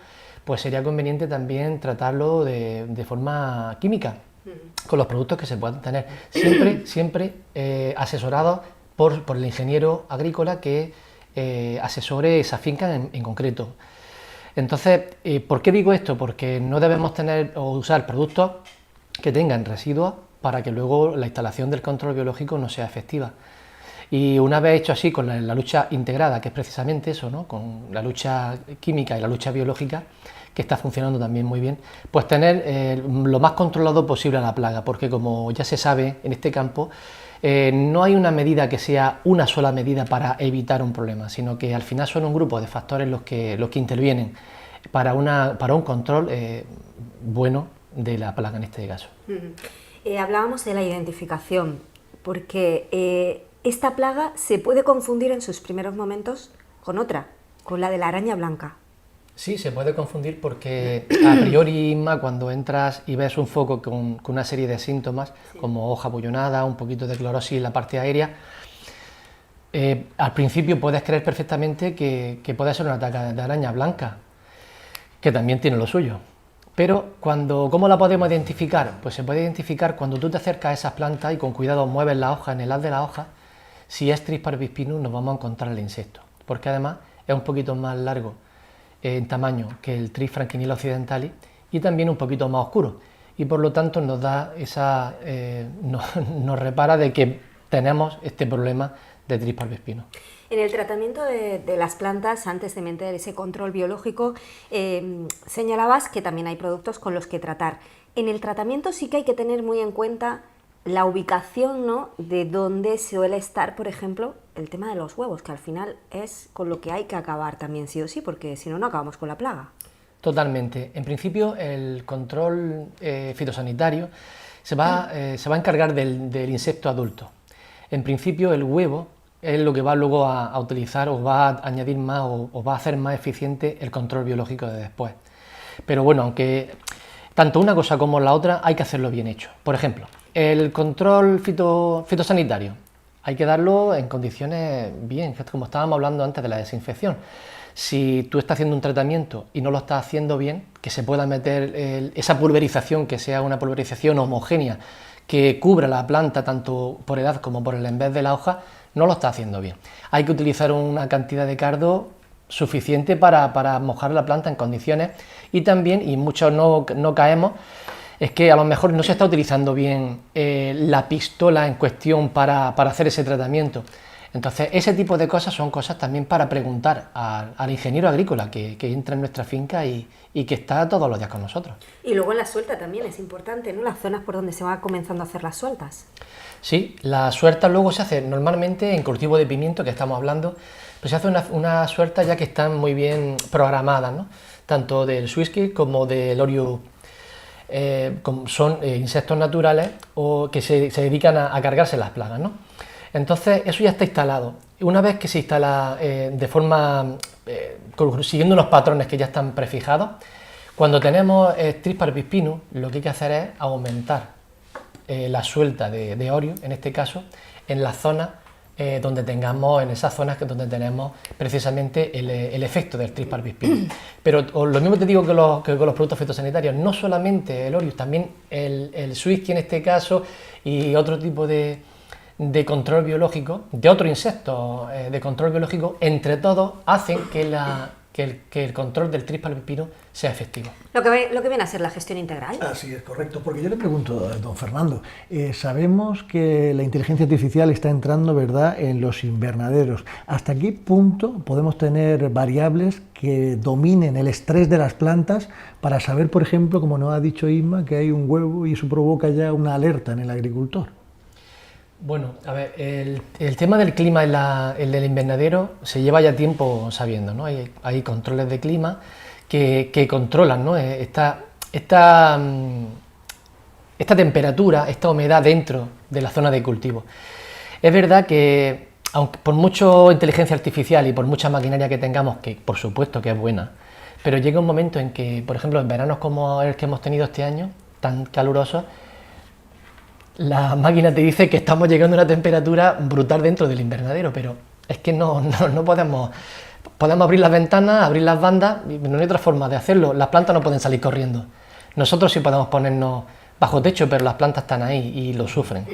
pues sería conveniente también tratarlo de forma química, con los productos que se puedan tener, siempre asesorados por el ingeniero agrícola que asesore esa finca en concreto. Entonces, ¿por qué digo esto? Porque no debemos tener o usar productos que tengan residuos para que luego la instalación del control biológico no sea efectiva. Y una vez hecho así con la lucha integrada, que es precisamente eso, ¿no? Con la lucha química y la lucha biológica, que está funcionando también muy bien, pues tener lo más controlado posible a la plaga, porque como ya se sabe en este campo, no hay una medida que sea una sola medida para evitar un problema, sino que al final son un grupo de factores los que intervienen para un control bueno de la plaga en este caso. Hablábamos de la identificación, porque esta plaga se puede confundir en sus primeros momentos con otra, con la de la araña blanca. Sí, se puede confundir porque a priori, cuando entras y ves un foco con una serie de síntomas, como hoja abullonada, un poquito de clorosis en la parte aérea, al principio puedes creer perfectamente que puede ser un ataque de araña blanca, que también tiene lo suyo. Pero ¿cómo la podemos identificar? Pues se puede identificar cuando tú te acercas a esas plantas y con cuidado mueves la hoja en el haz de la hoja. Si es Tris parvispinus nos vamos a encontrar el insecto, porque además es un poquito más largo en tamaño que el Tris franquinilla occidentalis y también un poquito más oscuro, y por lo tanto nos da nos repara de que tenemos este problema de Tris parvispinus. En el tratamiento de las plantas, antes de meter ese control biológico, señalabas que también hay productos con los que tratar. En el tratamiento sí que hay que tener muy en cuenta la ubicación, ¿no?, de dónde suele estar, por ejemplo, el tema de los huevos, que al final es con lo que hay que acabar también sí o sí, porque si no, no acabamos con la plaga. Totalmente. En principio, el control fitosanitario se va a encargar del insecto adulto. En principio, el huevo es lo que va luego a utilizar o va a añadir más o va a hacer más eficiente el control biológico de después. Pero bueno, aunque tanto una cosa como la otra hay que hacerlo bien hecho. Por ejemplo, el control fitosanitario hay que darlo en condiciones bien, como estábamos hablando antes de la desinfección. Si tú estás haciendo un tratamiento y no lo estás haciendo bien, que se pueda meter esa pulverización, que sea una pulverización homogénea, que cubra la planta tanto por edad como por el envés de la hoja, no lo está haciendo bien. Hay que utilizar una cantidad de cardo suficiente para mojar la planta en condiciones, y también, y muchos no caemos, es que a lo mejor no se está utilizando bien la pistola en cuestión para hacer ese tratamiento. Entonces, ese tipo de cosas son cosas también para preguntar al ingeniero agrícola que entra en nuestra finca y que está todos los días con nosotros. Y luego en la suelta también es importante, ¿no?, las zonas por donde se va comenzando a hacer las sueltas. Sí, la suelta luego se hace normalmente en cultivo de pimiento, que estamos hablando, pues se hace una suelta ya que están muy bien programadas, ¿no?, tanto del Swisky como del Orius. Son insectos naturales o que se dedican a cargarse las plagas, ¿no? Entonces eso ya está instalado. Una vez que se instala de forma siguiendo unos patrones que ya están prefijados, cuando tenemos Tris parvispinus, lo que hay que hacer es aumentar la suelta de Orius, en este caso, en las zonas donde tengamos, en esas zonas donde tenemos precisamente el efecto del Tris parvispinus. Pero lo mismo te digo que con los productos fitosanitarios, no solamente el Orius, también el Swisky en este caso, y otro tipo de control biológico, de otro insecto de control biológico, entre todos hacen que el control del Tris parvispinus sea efectivo. Lo que viene a ser la gestión integral. Así es, correcto. Porque yo le pregunto a don Fernando, sabemos que la inteligencia artificial está entrando, ¿verdad?, en los invernaderos. ¿Hasta qué punto podemos tener variables que dominen el estrés de las plantas para saber, por ejemplo, como nos ha dicho Isma, que hay un huevo y eso provoca ya una alerta en el agricultor? Bueno, a ver, el tema del clima el del invernadero se lleva ya tiempo sabiendo, ¿no? Hay controles de clima que controlan, ¿no?, esta temperatura, esta humedad dentro de la zona de cultivo. Es verdad que, aunque por mucha inteligencia artificial y por mucha maquinaria que tengamos, que por supuesto que es buena, pero llega un momento en que, por ejemplo, en veranos como el que hemos tenido este año, tan calurosos, la máquina te dice que estamos llegando a una temperatura brutal dentro del invernadero, pero es que no podemos abrir las ventanas, abrir las bandas, y no hay otra forma de hacerlo. Las plantas no pueden salir corriendo. Nosotros sí podemos ponernos bajo techo, pero las plantas están ahí y lo sufren.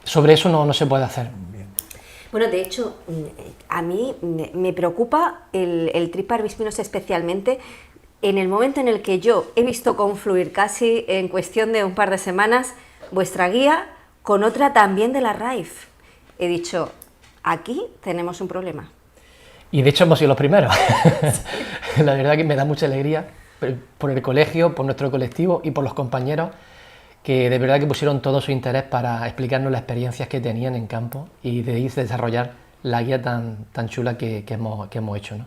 Sobre eso no se puede hacer. Bueno, de hecho, a mí me preocupa el Tripar bispinos especialmente en el momento en el que yo he visto confluir casi en cuestión de un par de semanas vuestra guía con otra también de la RAIF. He dicho, aquí tenemos un problema. Y de hecho hemos sido los primeros. La verdad que me da mucha alegría por el colegio, por nuestro colectivo y por los compañeros que de verdad que pusieron todo su interés para explicarnos las experiencias que tenían en campo y de ahí desarrollar la guía tan chula que hemos hecho, ¿no?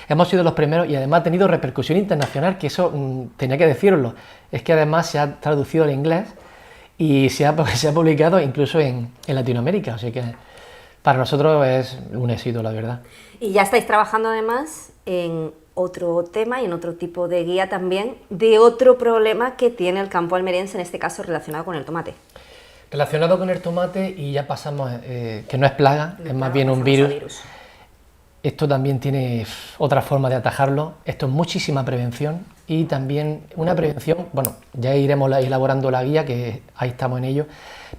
Hemos sido los primeros y además ha tenido repercusión internacional, que eso tenía que deciroslo. Es que además se ha traducido al inglés y se ha publicado incluso en Latinoamérica, así que para nosotros es un éxito, la verdad. Y ya estáis trabajando además en otro tema y en otro tipo de guía también de otro problema que tiene el campo almeriense, en este caso relacionado con el tomate. Relacionado con el tomate y ya pasamos, que no es plaga, es más bien un virus. Esto también tiene otra forma de atajarlo, esto es muchísima prevención y también una prevención, bueno, ya iremos elaborando la guía, que ahí estamos en ello,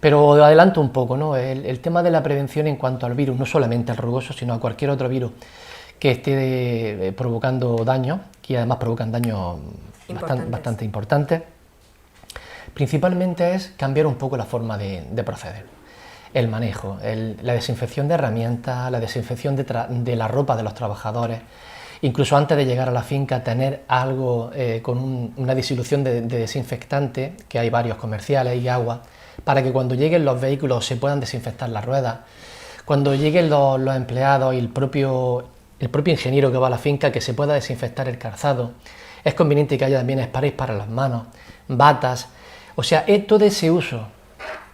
pero adelanto un poco, ¿no? El tema de la prevención en cuanto al virus, no solamente al rugoso, sino a cualquier otro virus que esté provocando daño, que además provocan daños bastante importantes, principalmente es cambiar un poco la forma de proceder. El manejo, la desinfección de herramientas, la desinfección de la ropa de los trabajadores, incluso antes de llegar a la finca tener algo con una disolución de desinfectante, que hay varios comerciales y agua, para que cuando lleguen los vehículos se puedan desinfectar las ruedas, cuando lleguen los empleados y el propio ingeniero que va a la finca, que se pueda desinfectar el calzado. Es conveniente que haya también sprays para las manos, batas, o sea, todo ese uso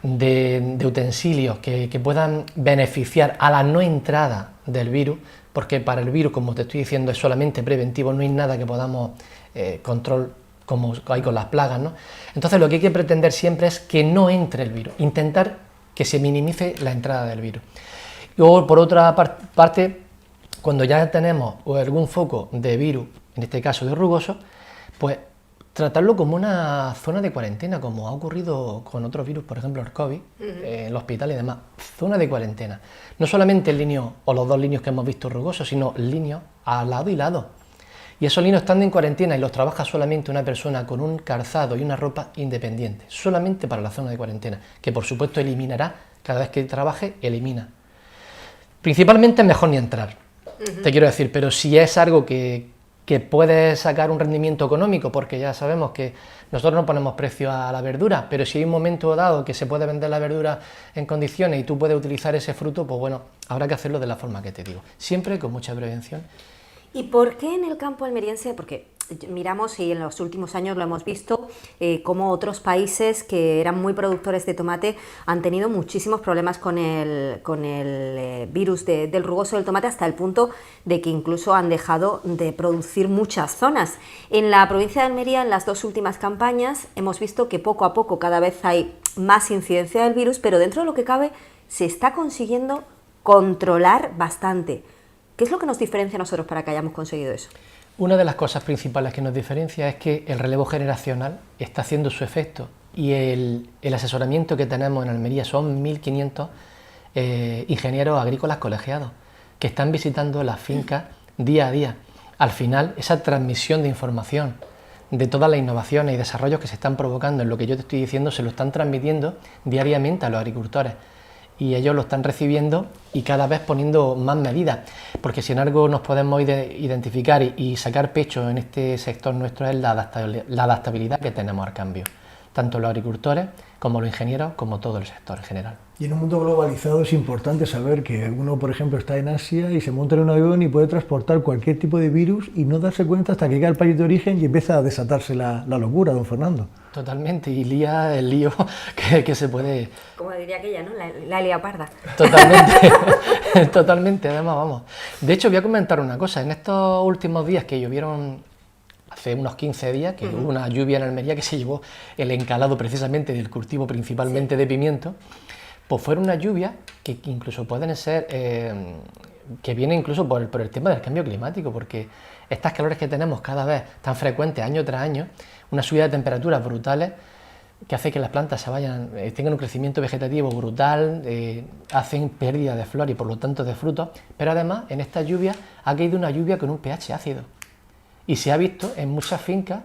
de utensilios que puedan beneficiar a la no entrada del virus, porque para el virus, como te estoy diciendo, es solamente preventivo, no hay nada que podamos control como hay con las plagas, ¿no? Entonces lo que hay que pretender siempre es que no entre el virus, intentar que se minimice la entrada del virus. Luego, por otra parte, cuando ya tenemos algún foco de virus, en este caso de rugoso, pues tratarlo como una zona de cuarentena, como ha ocurrido con otros virus, por ejemplo el COVID, en el hospital y demás. Zona de cuarentena. No solamente el linio o los 2 líneos que hemos visto rugosos, sino líneos a lado y lado. Y esos líneos están en cuarentena y los trabaja solamente una persona con un calzado y una ropa independiente, solamente para la zona de cuarentena, que por supuesto eliminará, cada vez que trabaje, elimina. Principalmente es mejor ni entrar, te quiero decir, pero si es algo que puede sacar un rendimiento económico, porque ya sabemos que nosotros no ponemos precio a la verdura, pero si hay un momento dado que se puede vender la verdura en condiciones y tú puedes utilizar ese fruto, pues bueno, habrá que hacerlo de la forma que te digo, siempre con mucha prevención. ¿Y por qué en el campo almeriense? Porque miramos, y en los últimos años lo hemos visto, cómo otros países que eran muy productores de tomate han tenido muchísimos problemas con el virus del rugoso del tomate, hasta el punto de que incluso han dejado de producir muchas zonas. En la provincia de Almería, en las 2 últimas campañas, hemos visto que poco a poco cada vez hay más incidencia del virus, pero dentro de lo que cabe se está consiguiendo controlar bastante. ¿Qué es lo que nos diferencia a nosotros para que hayamos conseguido eso? Una de las cosas principales que nos diferencia es que el relevo generacional está haciendo su efecto y el asesoramiento que tenemos en Almería son 1.500 ingenieros agrícolas colegiados que están visitando las fincas día a día. Al final, esa transmisión de información de todas las innovaciones y desarrollos que se están provocando en lo que yo te estoy diciendo, se lo están transmitiendo diariamente a los agricultores. Y ellos lo están recibiendo y cada vez poniendo más medidas, porque si en algo nos podemos identificar y sacar pecho en este sector nuestro es la adaptabilidad que tenemos al cambio, tanto los agricultores como los ingenieros, como todo el sector en general. Y en un mundo globalizado es importante saber que uno, por ejemplo, está en Asia y se monta en un avión y puede transportar cualquier tipo de virus y no darse cuenta hasta que llega al país de origen y empieza a desatarse la locura, don Fernando. Totalmente, y lía el lío que se puede... Como diría aquella, ¿no? La leoparda. Totalmente, totalmente, además, vamos. De hecho, voy a comentar una cosa. En estos últimos días que llovieron, hace unos 15 días, que hubo una lluvia en Almería que se llevó el encalado precisamente del cultivo principalmente de pimiento, pues fueron una lluvia que incluso pueden ser, que viene incluso por el tema del cambio climático, porque estas calores que tenemos cada vez tan frecuentes año tras año, una subida de temperaturas brutales, que hace que las plantas tengan un crecimiento vegetativo brutal, hacen pérdida de flor y por lo tanto de frutos, pero además en esta lluvia ha caído una lluvia con un pH ácido y se ha visto en muchas fincas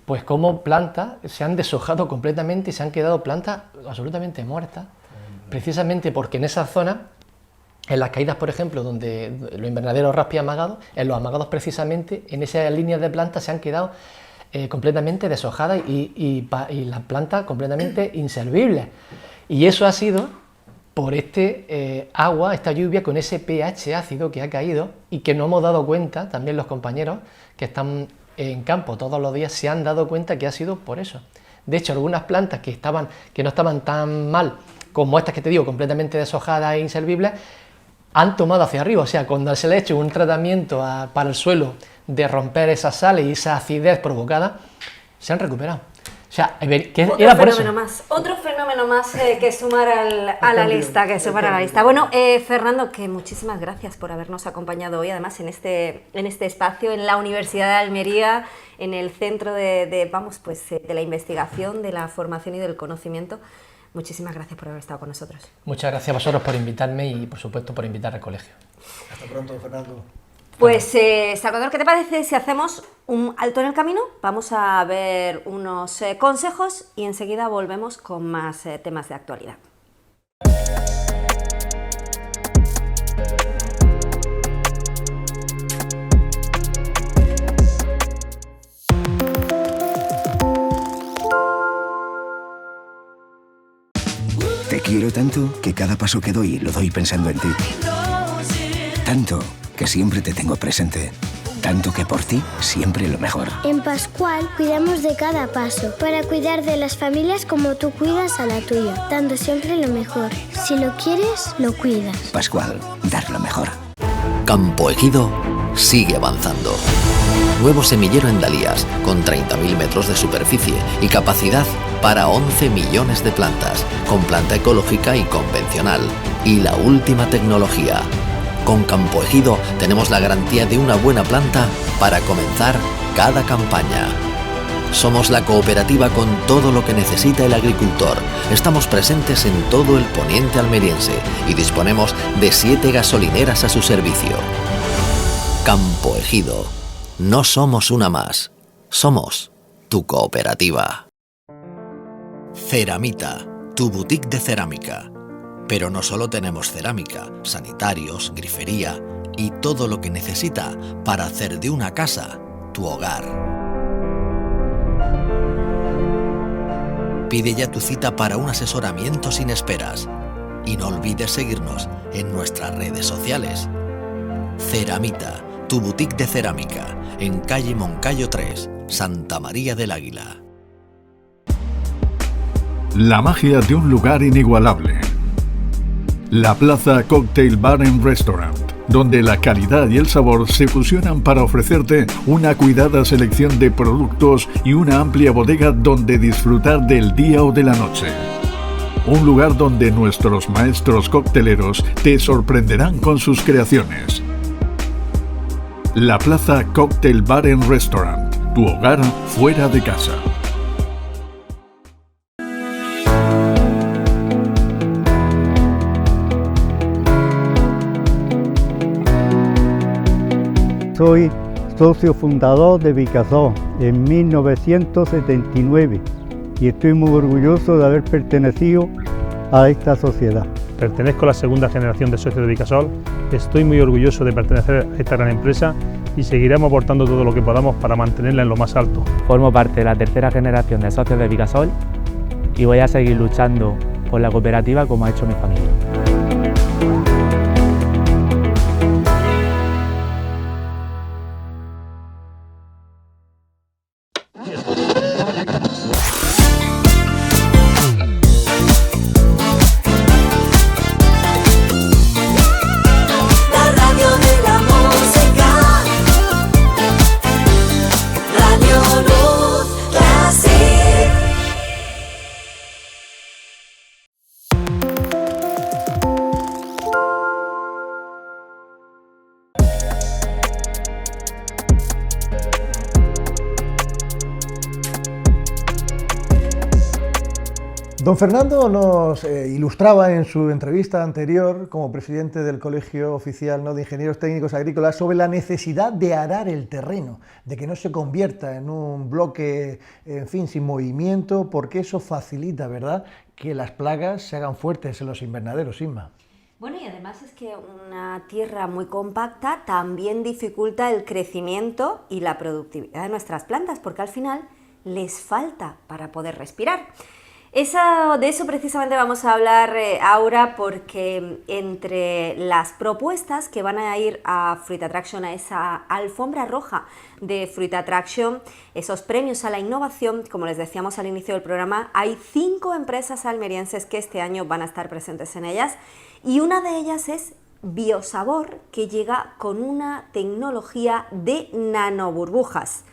pues cómo plantas se han deshojado completamente y se han quedado plantas absolutamente muertas, precisamente porque en esas zonas, en las caídas por ejemplo donde los invernaderos raspi amagados, en los amagados precisamente, en esas líneas de plantas se han quedado completamente deshojadas y las plantas completamente inservibles. Y eso ha sido por esta lluvia con ese pH ácido que ha caído y que no hemos dado cuenta, también los compañeros que están en campo todos los días se han dado cuenta que ha sido por eso. De hecho, algunas plantas que no estaban tan mal como estas que te digo, completamente deshojadas e inservibles, han tomado hacia arriba. O sea, cuando se le ha hecho un tratamiento para el suelo de romper esas sales y esa acidez provocada, se han recuperado. O sea, era por eso. Otro fenómeno más que sumar a la lista, Bueno, Fernando, que muchísimas gracias por habernos acompañado hoy, además en este espacio, en la Universidad de Almería, en el centro de la investigación, de la formación y del conocimiento. Muchísimas gracias por haber estado con nosotros. Muchas gracias a vosotros por invitarme y, por supuesto, por invitar al colegio. Hasta pronto, Fernando. Pues, Salvador, ¿qué te parece si hacemos un alto en el camino? Vamos a ver unos consejos y enseguida volvemos con más temas de actualidad. Te quiero tanto que cada paso que doy lo doy pensando en ti. Tanto que siempre te tengo presente. Tanto que por ti siempre lo mejor. En Pascual cuidamos de cada paso para cuidar de las familias como tú cuidas a la tuya, dando siempre lo mejor. Si lo quieres, lo cuidas. Pascual, dar lo mejor. Campo Ejido sigue avanzando. Nuevo semillero en Dalías, con 30.000 metros de superficie y capacidad para 11 millones de plantas, con planta ecológica y convencional. Y la última tecnología. Con Campo Ejido tenemos la garantía de una buena planta para comenzar cada campaña. Somos la cooperativa con todo lo que necesita el agricultor. Estamos presentes en todo el poniente almeriense y disponemos de 7 gasolineras a su servicio. Campo Ejido. No somos una más. Somos tu cooperativa. Ceramita, tu boutique de cerámica. Pero no solo tenemos cerámica, sanitarios, grifería y todo lo que necesita para hacer de una casa tu hogar. Pide ya tu cita para un asesoramiento sin esperas y no olvides seguirnos en nuestras redes sociales. Ceramita, tu boutique de cerámica, en calle Moncayo 3, Santa María del Águila. La magia de un lugar inigualable. La Plaza Cocktail Bar and Restaurant, donde la calidad y el sabor se fusionan para ofrecerte una cuidada selección de productos y una amplia bodega donde disfrutar del día o de la noche. Un lugar donde nuestros maestros cocteleros te sorprenderán con sus creaciones. La Plaza Cocktail Bar and Restaurant, tu hogar fuera de casa. Soy socio fundador de Vicasol en 1979 y estoy muy orgulloso de haber pertenecido a esta sociedad. Pertenezco a la segunda generación de socios de Vicasol, estoy muy orgulloso de pertenecer a esta gran empresa y seguiremos aportando todo lo que podamos para mantenerla en lo más alto. Formo parte de la tercera generación de socios de Vicasol y voy a seguir luchando por la cooperativa como ha hecho mi familia. Don Fernando nos ilustraba en su entrevista anterior como presidente del Colegio Oficial, ¿no?, de Ingenieros Técnicos Agrícolas sobre la necesidad de arar el terreno, de que no se convierta en un bloque, en fin, sin movimiento, porque eso facilita, ¿verdad?, que las plagas se hagan fuertes en los invernaderos, Inma. Bueno, y además es que una tierra muy compacta también dificulta el crecimiento y la productividad de nuestras plantas, porque al final les falta para poder respirar. De eso precisamente vamos a hablar ahora, porque entre las propuestas que van a ir a Fruit Attraction, a esa alfombra roja de Fruit Attraction, esos premios a la innovación, como les decíamos al inicio del programa, hay 5 empresas almerienses que este año van a estar presentes en ellas, y una de ellas es Biosabor, que llega con una tecnología de nanoburbujas.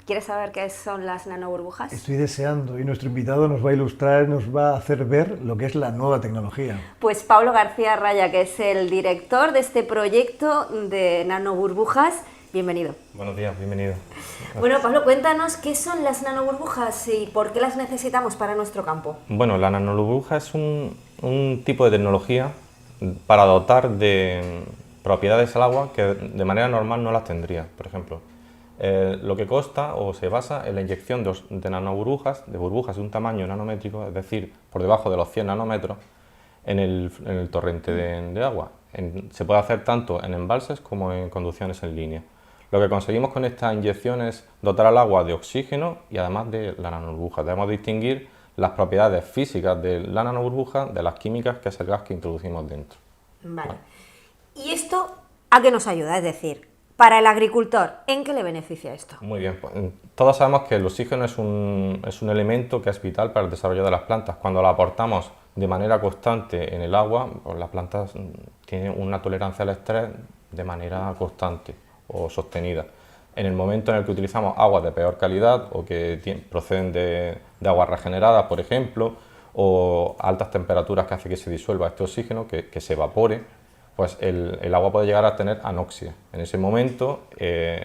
¿Quieres saber qué son las nanoburbujas? Estoy deseando, y nuestro invitado nos va a ilustrar, nos va a hacer ver lo que es la nueva tecnología. Pues Pablo García Raya, que es el director de este proyecto de nanoburbujas, bienvenido. Buenos días, bienvenido. Bueno, Pablo, cuéntanos qué son las nanoburbujas y por qué las necesitamos para nuestro campo. Bueno, la nanoburbuja es un tipo de tecnología para dotar de propiedades al agua que de manera normal no las tendría. Por ejemplo, lo que consta o se basa en la inyección de nanoburbujas, de burbujas de un tamaño nanométrico, es decir, por debajo de los 100 nanómetros, en el torrente de agua. Se puede hacer tanto en embalses como en conducciones en línea. Lo que conseguimos con esta inyección es dotar al agua de oxígeno y además de la nanoburbuja. Debemos distinguir las propiedades físicas de la nanoburbuja de las químicas, que es el gas que introducimos dentro. Vale. ¿Y esto a qué nos ayuda? Es decir, para el agricultor, ¿en qué le beneficia esto? Muy bien, pues, todos sabemos que el oxígeno es un elemento que es vital para el desarrollo de las plantas. Cuando lo aportamos de manera constante en el agua, pues las plantas tienen una tolerancia al estrés de manera constante o sostenida. En el momento en el que utilizamos aguas de peor calidad o que proceden de aguas regeneradas, por ejemplo, o altas temperaturas que hace que se disuelva este oxígeno, que se evapore, pues el agua puede llegar a tener anoxia. En ese momento,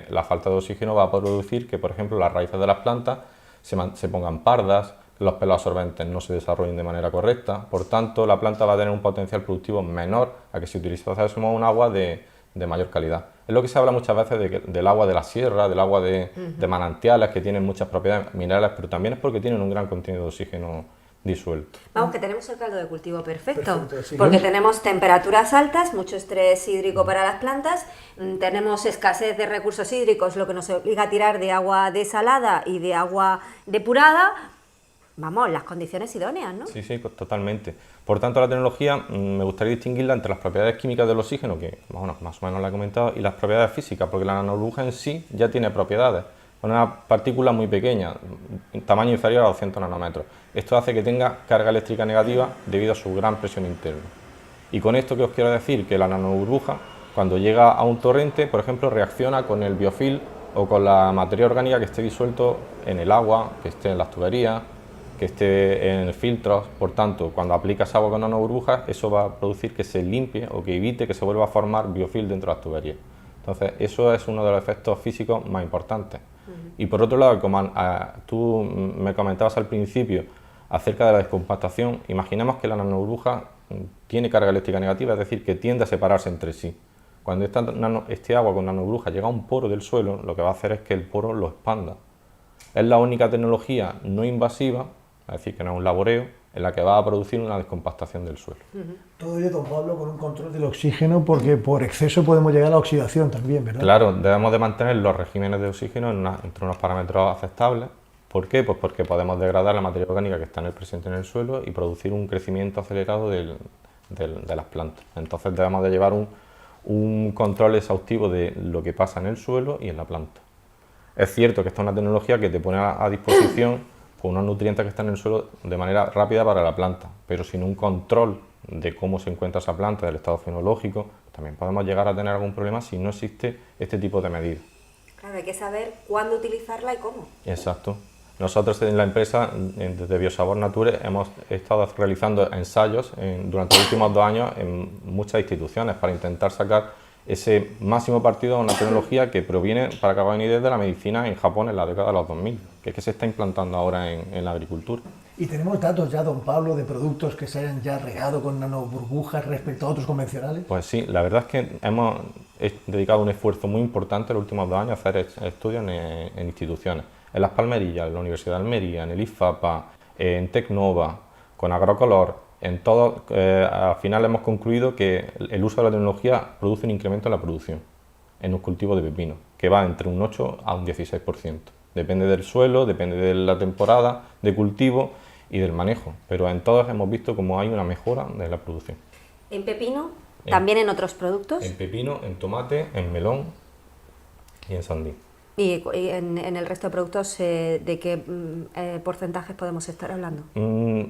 la falta de oxígeno va a producir que, por ejemplo, las raíces de las plantas se pongan pardas, los pelos absorbentes no se desarrollen de manera correcta. Por tanto, la planta va a tener un potencial productivo menor a que si utilizásemos un agua de mayor calidad. Es lo que se habla muchas veces del agua de la sierra, del agua de manantiales, que tienen muchas propiedades minerales, pero también es porque tienen un gran contenido de oxígeno disuelto. Vamos, que tenemos el caldo de cultivo perfecto, sí, porque tenemos temperaturas altas, mucho estrés hídrico para las plantas, tenemos escasez de recursos hídricos, lo que nos obliga a tirar de agua desalada y de agua depurada. Vamos, las condiciones idóneas, ¿no? Sí, sí, pues totalmente. Por tanto, la tecnología me gustaría distinguirla entre las propiedades químicas del oxígeno, que bueno, más o menos la he comentado, y las propiedades físicas, porque la nanoburbuja en sí ya tiene propiedades. Una partícula muy pequeña, tamaño inferior a 200 nanómetros. Esto hace que tenga carga eléctrica negativa debido a su gran presión interna. Y con esto que os quiero decir, que la nanoburbuja, cuando llega a un torrente, por ejemplo, reacciona con el biofilm o con la materia orgánica que esté disuelto en el agua, que esté en las tuberías, que esté en filtros. Por tanto, cuando aplicas agua con nanoburbujas, eso va a producir que se limpie o que evite que se vuelva a formar biofilm dentro de las tuberías. Entonces, eso es uno de los efectos físicos más importantes. Y por otro lado, como tú me comentabas al principio acerca de la descompactación, imaginemos que la nanoburbuja tiene carga eléctrica negativa, es decir, que tiende a separarse entre sí. Cuando este agua con nanoburbuja llega a un poro del suelo, lo que va a hacer es que el poro lo expanda. Es la única tecnología no invasiva, es decir, que no es un laboreo, en la que va a producir una descompactación del suelo. Todo ello, don Pablo, con un control del oxígeno, porque por exceso podemos llegar a la oxidación también, ¿verdad? Claro, debemos de mantener los regímenes de oxígeno entre unos parámetros aceptables. ¿Por qué? Pues porque podemos degradar la materia orgánica que está presente en el suelo y producir un crecimiento acelerado de las plantas. Entonces debemos de llevar un control exhaustivo de lo que pasa en el suelo y en la planta. Es cierto que esta es una tecnología que te pone a disposición unos nutrientes que están en el suelo de manera rápida para la planta, pero sin un control de cómo se encuentra esa planta, del estado fenológico, también podemos llegar a tener algún problema si no existe este tipo de medidas. Claro, hay que saber cuándo utilizarla y cómo. Exacto. Nosotros en la empresa, desde Biosabor Nature, hemos estado realizando ensayos durante los últimos 2 años en muchas instituciones para intentar sacar ese máximo partido a una tecnología que proviene, para que hagan una idea, de la medicina en Japón en la década de los 2000, que es que se está implantando ahora en la agricultura. ¿Y tenemos datos ya, don Pablo, de productos que se hayan ya regado con nanoburbujas respecto a otros convencionales? Pues sí, la verdad es que hemos dedicado un esfuerzo muy importante en los últimos 2 años a hacer estudios en instituciones. En Las Palmerillas, en la Universidad de Almería, en el IFAPA, en Tecnova, con Agrocolor, en todo, al final hemos concluido que el uso de la tecnología produce un incremento en la producción, en un cultivo de pepino, que va entre un 8 a un 16%. Depende del suelo, depende de la temporada de cultivo y del manejo, pero en todas hemos visto como hay una mejora de la producción. ¿En pepino? ¿También en otros productos? En pepino, en tomate, en melón y en sandía. ¿Y en el resto de productos de qué porcentajes podemos estar hablando?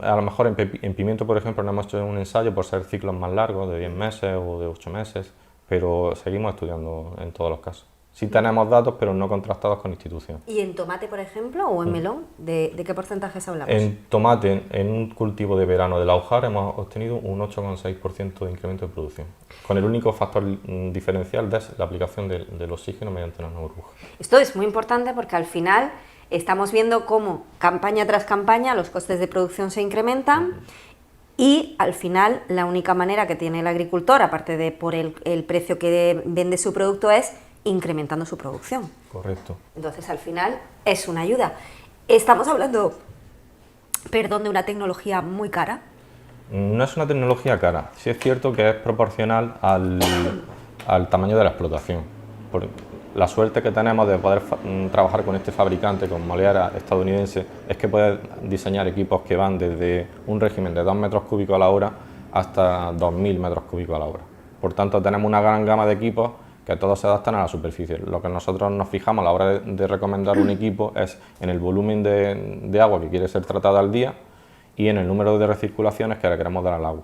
A lo mejor en pimiento, por ejemplo, no hemos hecho un ensayo por ser ciclos más largos, de 10 meses o de 8 meses, pero seguimos estudiando en todos los casos. Sí tenemos datos, pero no contrastados con instituciones. ¿Y en tomate, por ejemplo, o en melón, de qué porcentajes hablamos? En tomate, en un cultivo de verano del Aujar, hemos obtenido un 8,6% de incremento de producción, con el único factor diferencial de la aplicación del oxígeno mediante una burbuja. Esto es muy importante porque al final estamos viendo cómo campaña tras campaña los costes de producción se incrementan y al final la única manera que tiene el agricultor, aparte de por el precio que vende su producto, es incrementando su producción. Correcto. Entonces, al final, es una ayuda. Estamos hablando, perdón, de una tecnología muy cara. No es una tecnología cara. Sí es cierto que es proporcional al tamaño de la explotación. Por la suerte que tenemos de poder trabajar con este fabricante, con Moleara estadounidense, es que puede diseñar equipos que van desde un régimen de 2 metros cúbicos a la hora hasta 2.000 metros cúbicos a la hora. Por tanto, tenemos una gran gama de equipos que todos se adaptan a la superficie. Lo que nosotros nos fijamos a la hora de recomendar un equipo es en el volumen de agua que quiere ser tratada al día y en el número de recirculaciones que le queremos dar al agua,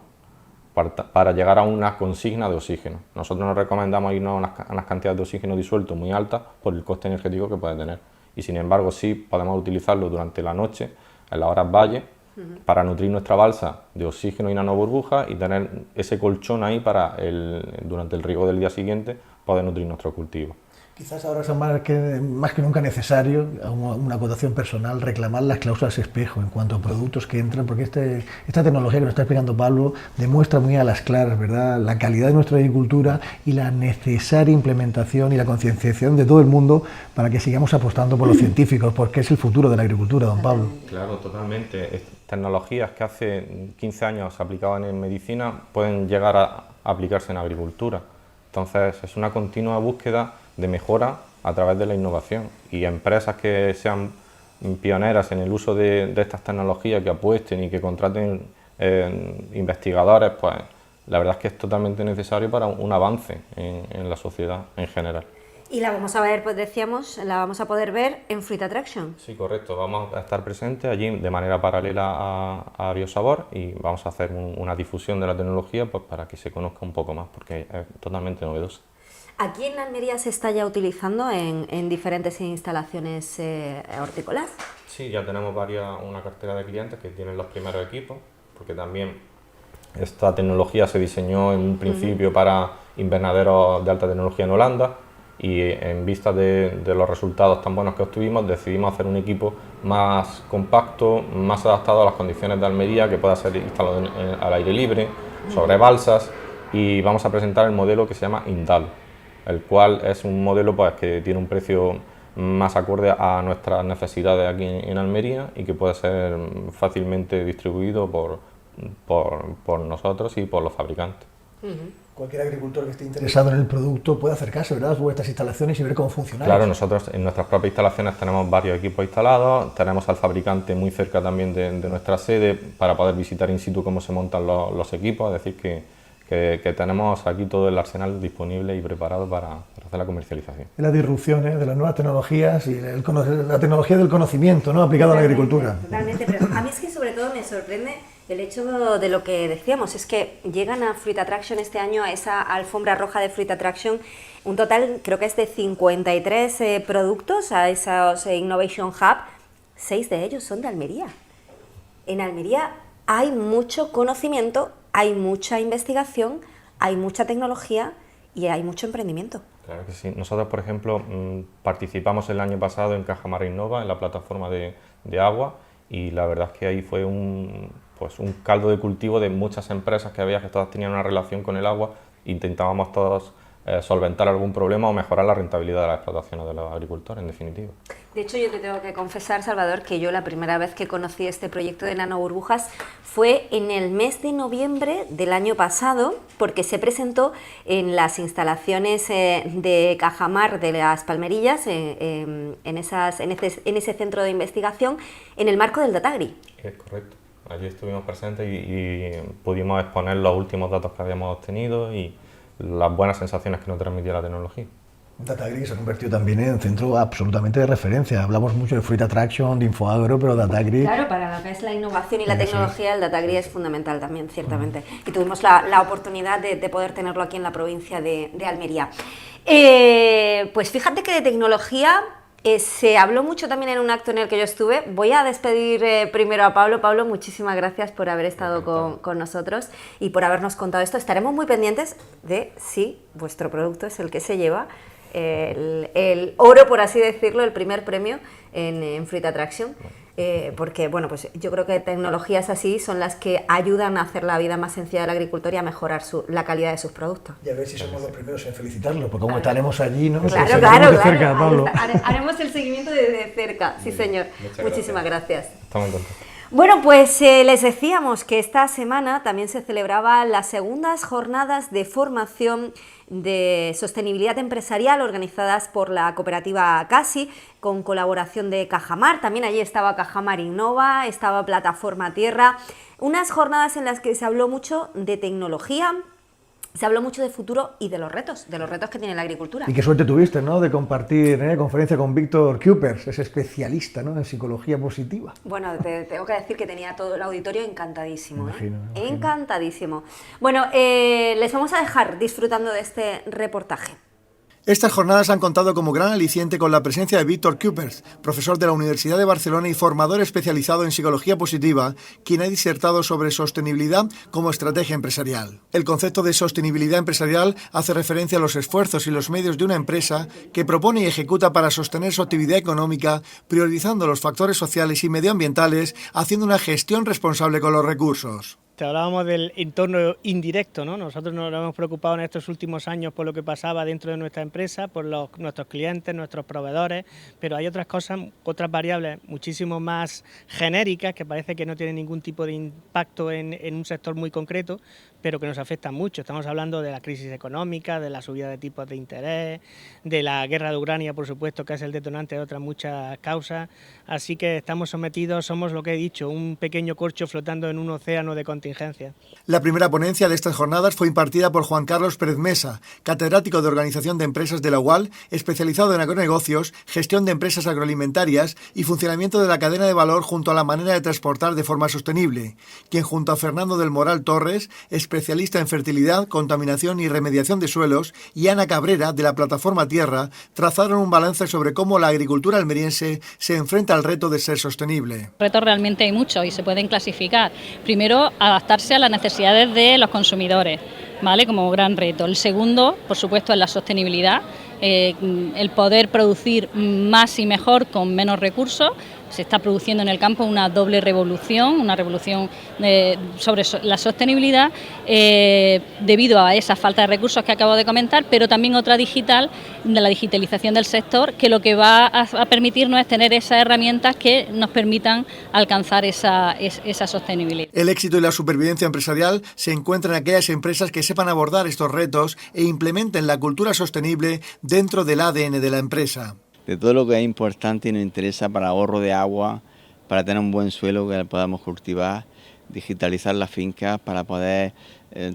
para llegar a una consigna de oxígeno. Nosotros nos recomendamos irnos a unas cantidades de oxígeno disuelto muy altas por el coste energético que puede tener. Y sin embargo, sí podemos utilizarlo durante la noche, en las horas valle, para nutrir nuestra balsa de oxígeno y nanoburbujas y tener ese colchón ahí para durante el riego del día siguiente poder nutrir nuestro cultivo. Quizás ahora es más que nunca necesario, a una acotación personal, reclamar las cláusulas espejo en cuanto a productos que entran, porque esta tecnología que nos está explicando Pablo demuestra muy a las claras, ¿verdad?, la calidad de nuestra agricultura y la necesaria implementación y la concienciación de todo el mundo para que sigamos apostando por los científicos, porque es el futuro de la agricultura, don Pablo. Claro, totalmente. Tecnologías que hace 15 años se aplicaban en medicina pueden llegar a aplicarse en agricultura. Entonces es una continua búsqueda de mejora a través de la innovación y empresas que sean pioneras en el uso de estas tecnologías, que apuesten y que contraten investigadores, pues la verdad es que es totalmente necesario para un avance en la sociedad en general. Y la vamos a ver, pues decíamos, la vamos a poder ver en Fruit Attraction. Sí, correcto. Vamos a estar presentes allí de manera paralela a Biosabor y vamos a hacer una difusión de la tecnología, pues, para que se conozca un poco más, porque es totalmente novedosa. Aquí en Almería se está ya utilizando en diferentes instalaciones hortícolas. Sí, ya tenemos una cartera de clientes que tienen los primeros equipos, porque también esta tecnología se diseñó en un principio para invernaderos de alta tecnología en Holanda, y en vista de los resultados tan buenos que obtuvimos, decidimos hacer un equipo más compacto, más adaptado a las condiciones de Almería, que pueda ser instalado al aire libre, sobre balsas, y vamos a presentar el modelo que se llama Indal, el cual es un modelo, pues, que tiene un precio más acorde a nuestras necesidades aquí en Almería y que puede ser fácilmente distribuido por nosotros y por los fabricantes. Cualquier agricultor que esté interesado en el producto puede acercarse, ¿verdad?, a vuestras instalaciones y ver cómo funciona. Claro, nosotros en nuestras propias instalaciones tenemos varios equipos instalados, tenemos al fabricante muy cerca también de nuestra sede para poder visitar in situ cómo se montan los equipos, es decir, que tenemos aquí todo el arsenal disponible y preparado para hacer la comercialización. La disrupción de las nuevas tecnologías y la tecnología del conocimiento, ¿no?, aplicado a la agricultura. Totalmente, pero a mí es que sobre todo me sorprende el hecho de lo que decíamos, es que llegan a Fruit Attraction este año, a esa alfombra roja de Fruit Attraction, un total creo que es de 53 productos, a esos Innovation Hub, 6 de ellos son de Almería. En Almería hay mucho conocimiento, hay mucha investigación, hay mucha tecnología y hay mucho emprendimiento. Claro que sí. Nosotros, por ejemplo, participamos el año pasado en Cajamar Innova, en la plataforma de agua, y la verdad es que ahí fue un caldo de cultivo de muchas empresas que había, que todas tenían una relación con el agua. Intentábamos todos solventar algún problema o mejorar la rentabilidad de las explotaciones de los agricultores, en definitiva. De hecho, yo te tengo que confesar, Salvador, que yo la primera vez que conocí este proyecto de nanoburbujas fue en el mes de noviembre del año pasado, porque se presentó en las instalaciones de Cajamar de las Palmerillas, en ese centro de investigación, en el marco del Datagri. Es correcto. Allí estuvimos presentes y pudimos exponer los últimos datos que habíamos obtenido y las buenas sensaciones que nos transmitía la tecnología. Datagri se ha convertido también en un centro absolutamente de referencia. Hablamos mucho de Fruit Attraction, de Infoagro, pero Datagri... Claro, para lo que es la innovación y la tecnología, el Datagri es fundamental también, ciertamente. Y tuvimos la oportunidad de poder tenerlo aquí en la provincia de Almería. Pues fíjate que de tecnología... se habló mucho también en un acto en el que yo estuve. Voy a despedir primero a Pablo. Pablo, muchísimas gracias por haber estado con nosotros y por habernos contado esto. Estaremos muy pendientes de si vuestro producto es el que se lleva el oro, por así decirlo, el primer premio en Fruit Attraction. Porque bueno, pues yo creo que tecnologías así son las que ayudan a hacer la vida más sencilla del agricultor y a mejorar la calidad de sus productos. Y a ver si somos los primeros en felicitarlo, porque como estaremos allí, ¿no? Claro. Cerca, Pablo. Haremos el seguimiento de cerca, sí señor. Muchísimas gracias. Estamos contentos. Bueno, pues les decíamos que esta semana también se celebraban las segundas jornadas de formación de sostenibilidad empresarial organizadas por la cooperativa CASI, con colaboración de Cajamar. También allí estaba Cajamar Innova, estaba Plataforma Tierra. Unas jornadas en las que se habló mucho de tecnología, se habló mucho de futuro y de los retos que tiene la agricultura. Y qué suerte tuviste, ¿no?, de compartir conferencia con Víctor Cupers, es especialista, ¿no?, en psicología positiva. Bueno, te tengo que decir que tenía todo el auditorio encantadísimo. Imagino. Encantadísimo. Bueno, les vamos a dejar disfrutando de este reportaje. Estas jornadas han contado como gran aliciente con la presencia de Víctor Cupers, profesor de la Universidad de Barcelona y formador especializado en psicología positiva, quien ha disertado sobre sostenibilidad como estrategia empresarial. El concepto de sostenibilidad empresarial hace referencia a los esfuerzos y los medios de una empresa que propone y ejecuta para sostener su actividad económica, priorizando los factores sociales y medioambientales, haciendo una gestión responsable con los recursos. Hablábamos del entorno indirecto, ¿no? Nosotros nos hemos preocupado en estos últimos años por lo que pasaba dentro de nuestra empresa, por nuestros clientes, nuestros proveedores, pero hay otras cosas, otras variables muchísimo más genéricas que parece que no tienen ningún tipo de impacto en un sector muy concreto, pero que nos afectan mucho. Estamos hablando de la crisis económica, de la subida de tipos de interés, de la guerra de Ucrania, por supuesto, que es el detonante de otras muchas causas. Así que estamos sometidos, somos lo que he dicho, un pequeño corcho flotando en un océano de contingencia. La primera ponencia de estas jornadas fue impartida por Juan Carlos Pérez Mesa, catedrático de Organización de Empresas de la UAL, especializado en agronegocios, gestión de empresas agroalimentarias y funcionamiento de la cadena de valor junto a la manera de transportar de forma sostenible, quien junto a Fernando del Moral Torres, especialista en fertilidad, contaminación y remediación de suelos, y Ana Cabrera, de la Plataforma Tierra, trazaron un balance sobre cómo la agricultura almeriense se enfrenta al reto de ser sostenible. Retos realmente hay muchos y se pueden clasificar. Primero, adaptarse a las necesidades de los consumidores, ¿vale?, como gran reto. El segundo, por supuesto, es la sostenibilidad, el poder producir más y mejor con menos recursos. Se está produciendo en el campo una doble revolución, una revolución sobre la sostenibilidad debido a esa falta de recursos que acabo de comentar, pero también otra digital, de la digitalización del sector, que lo que va a permitirnos es tener esas herramientas que nos permitan alcanzar esa sostenibilidad. El éxito y la supervivencia empresarial se encuentran en aquellas empresas que sepan abordar estos retos e implementen la cultura sostenible dentro del ADN de la empresa. De todo lo que es importante y nos interesa para ahorro de agua, para tener un buen suelo que podamos cultivar, digitalizar las fincas para poder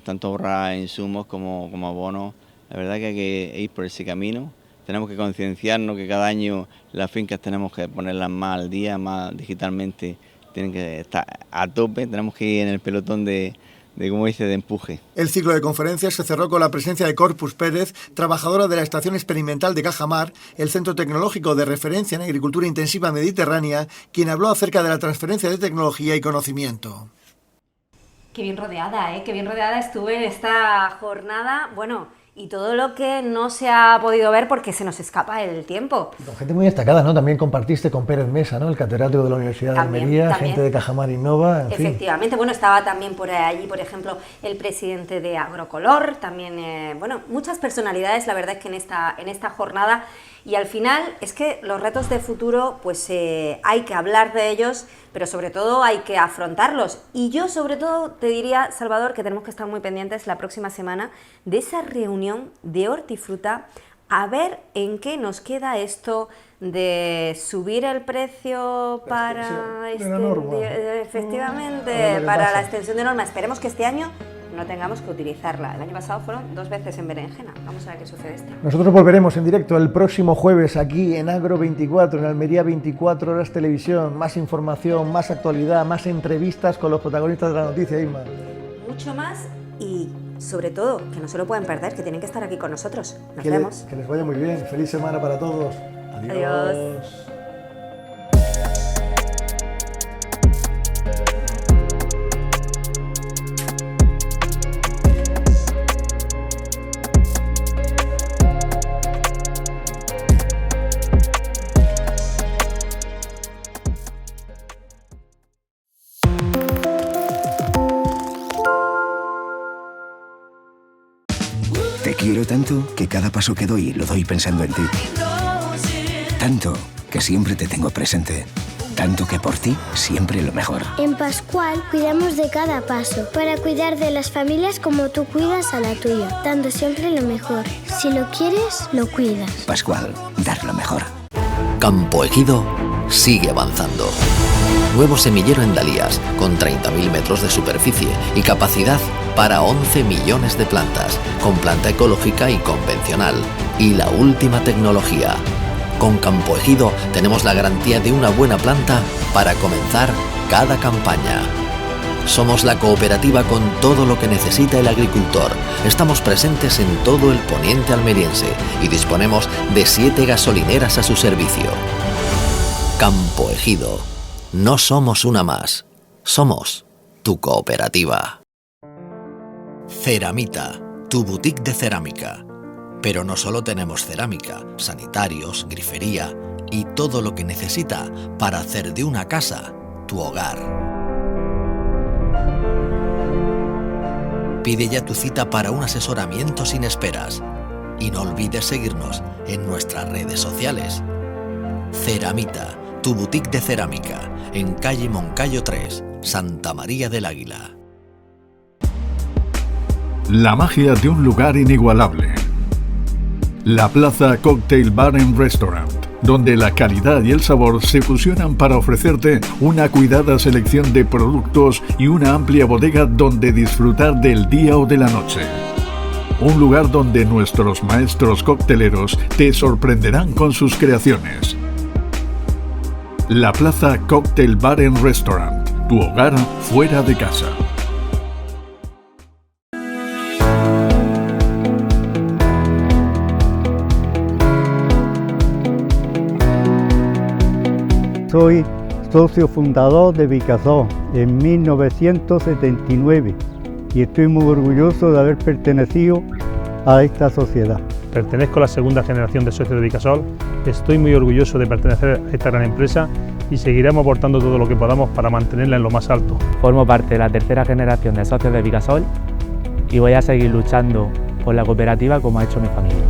tanto ahorrar insumos como abonos. La verdad que hay que ir por ese camino. Tenemos que concienciarnos que cada año las fincas tenemos que ponerlas más al día, más digitalmente, tienen que estar a tope, tenemos que ir en el pelotón de empuje. El ciclo de conferencias se cerró con la presencia de Corpus Pérez, trabajadora de la Estación Experimental de Cajamar, el centro tecnológico de referencia en agricultura intensiva mediterránea, quien habló acerca de la transferencia de tecnología y conocimiento. Qué bien rodeada, qué bien rodeada estuve en esta jornada. Bueno, y todo lo que no se ha podido ver porque se nos escapa el tiempo. Con gente muy destacada, ¿no? También compartiste con Pérez Mesa, ¿no? El catedrático de la Universidad de Almería, gente de Cajamar Innova, en fin. Efectivamente, bueno, estaba también por allí, por ejemplo, el presidente de Agrocolor, también, bueno, muchas personalidades, la verdad es que en esta jornada, y al final es que los retos de futuro, pues hay que hablar de ellos, pero sobre todo hay que afrontarlos. Y yo sobre todo te diría, Salvador, que tenemos que estar muy pendientes la próxima semana de esa reunión de Hortifruta, a ver en qué nos queda esto de subir el precio para efectivamente, para la extensión de norma. Esperemos que este año no tengamos que utilizarla. El año pasado fueron 2 veces en berenjena. Vamos a ver qué sucede este año. Nosotros volveremos en directo el próximo jueves aquí en Agro 24, en Almería 24 Horas Televisión. Más información, más actualidad, más entrevistas con los protagonistas de la noticia, Isma. Mucho más y sobre todo que no se lo pueden perder, que tienen que estar aquí con nosotros. Nos vemos. Que les vaya muy bien. Feliz semana para todos. Adiós. Te quiero tanto que cada paso que doy lo doy pensando en ti. Tanto que siempre te tengo presente. Tanto que por ti siempre lo mejor. En Pascual cuidamos de cada paso para cuidar de las familias como tú cuidas a la tuya, dando siempre lo mejor. Si lo quieres, lo cuidas. Pascual, dar lo mejor. Campo Ejido sigue avanzando. Nuevo semillero en Dalías, con 30.000 metros de superficie y capacidad para 11 millones de plantas, con planta ecológica y convencional. Y la última tecnología. Con Campo Ejido tenemos la garantía de una buena planta para comenzar cada campaña. Somos la cooperativa con todo lo que necesita el agricultor. Estamos presentes en todo el poniente almeriense y disponemos de 7 gasolineras a su servicio. Campo Ejido. No somos una más. Somos tu cooperativa. Ceramita, tu boutique de cerámica. Pero no solo tenemos cerámica, sanitarios, grifería y todo lo que necesita para hacer de una casa tu hogar. Pide ya tu cita para un asesoramiento sin esperas. Y no olvides seguirnos en nuestras redes sociales. Ceramita, tu boutique de cerámica, en calle Moncayo 3, Santa María del Águila. La magia de un lugar inigualable. La Plaza Cocktail Bar and Restaurant, donde la calidad y el sabor se fusionan para ofrecerte una cuidada selección de productos y una amplia bodega donde disfrutar del día o de la noche. Un lugar donde nuestros maestros cocteleros te sorprenderán con sus creaciones. La Plaza Cocktail Bar and Restaurant, tu hogar fuera de casa. Soy socio fundador de Vicasol en 1979 y estoy muy orgulloso de haber pertenecido a esta sociedad. Pertenezco a la segunda generación de socios de Vicasol, estoy muy orgulloso de pertenecer a esta gran empresa y seguiremos aportando todo lo que podamos para mantenerla en lo más alto. Formo parte de la tercera generación de socios de Vicasol y voy a seguir luchando por la cooperativa como ha hecho mi familia.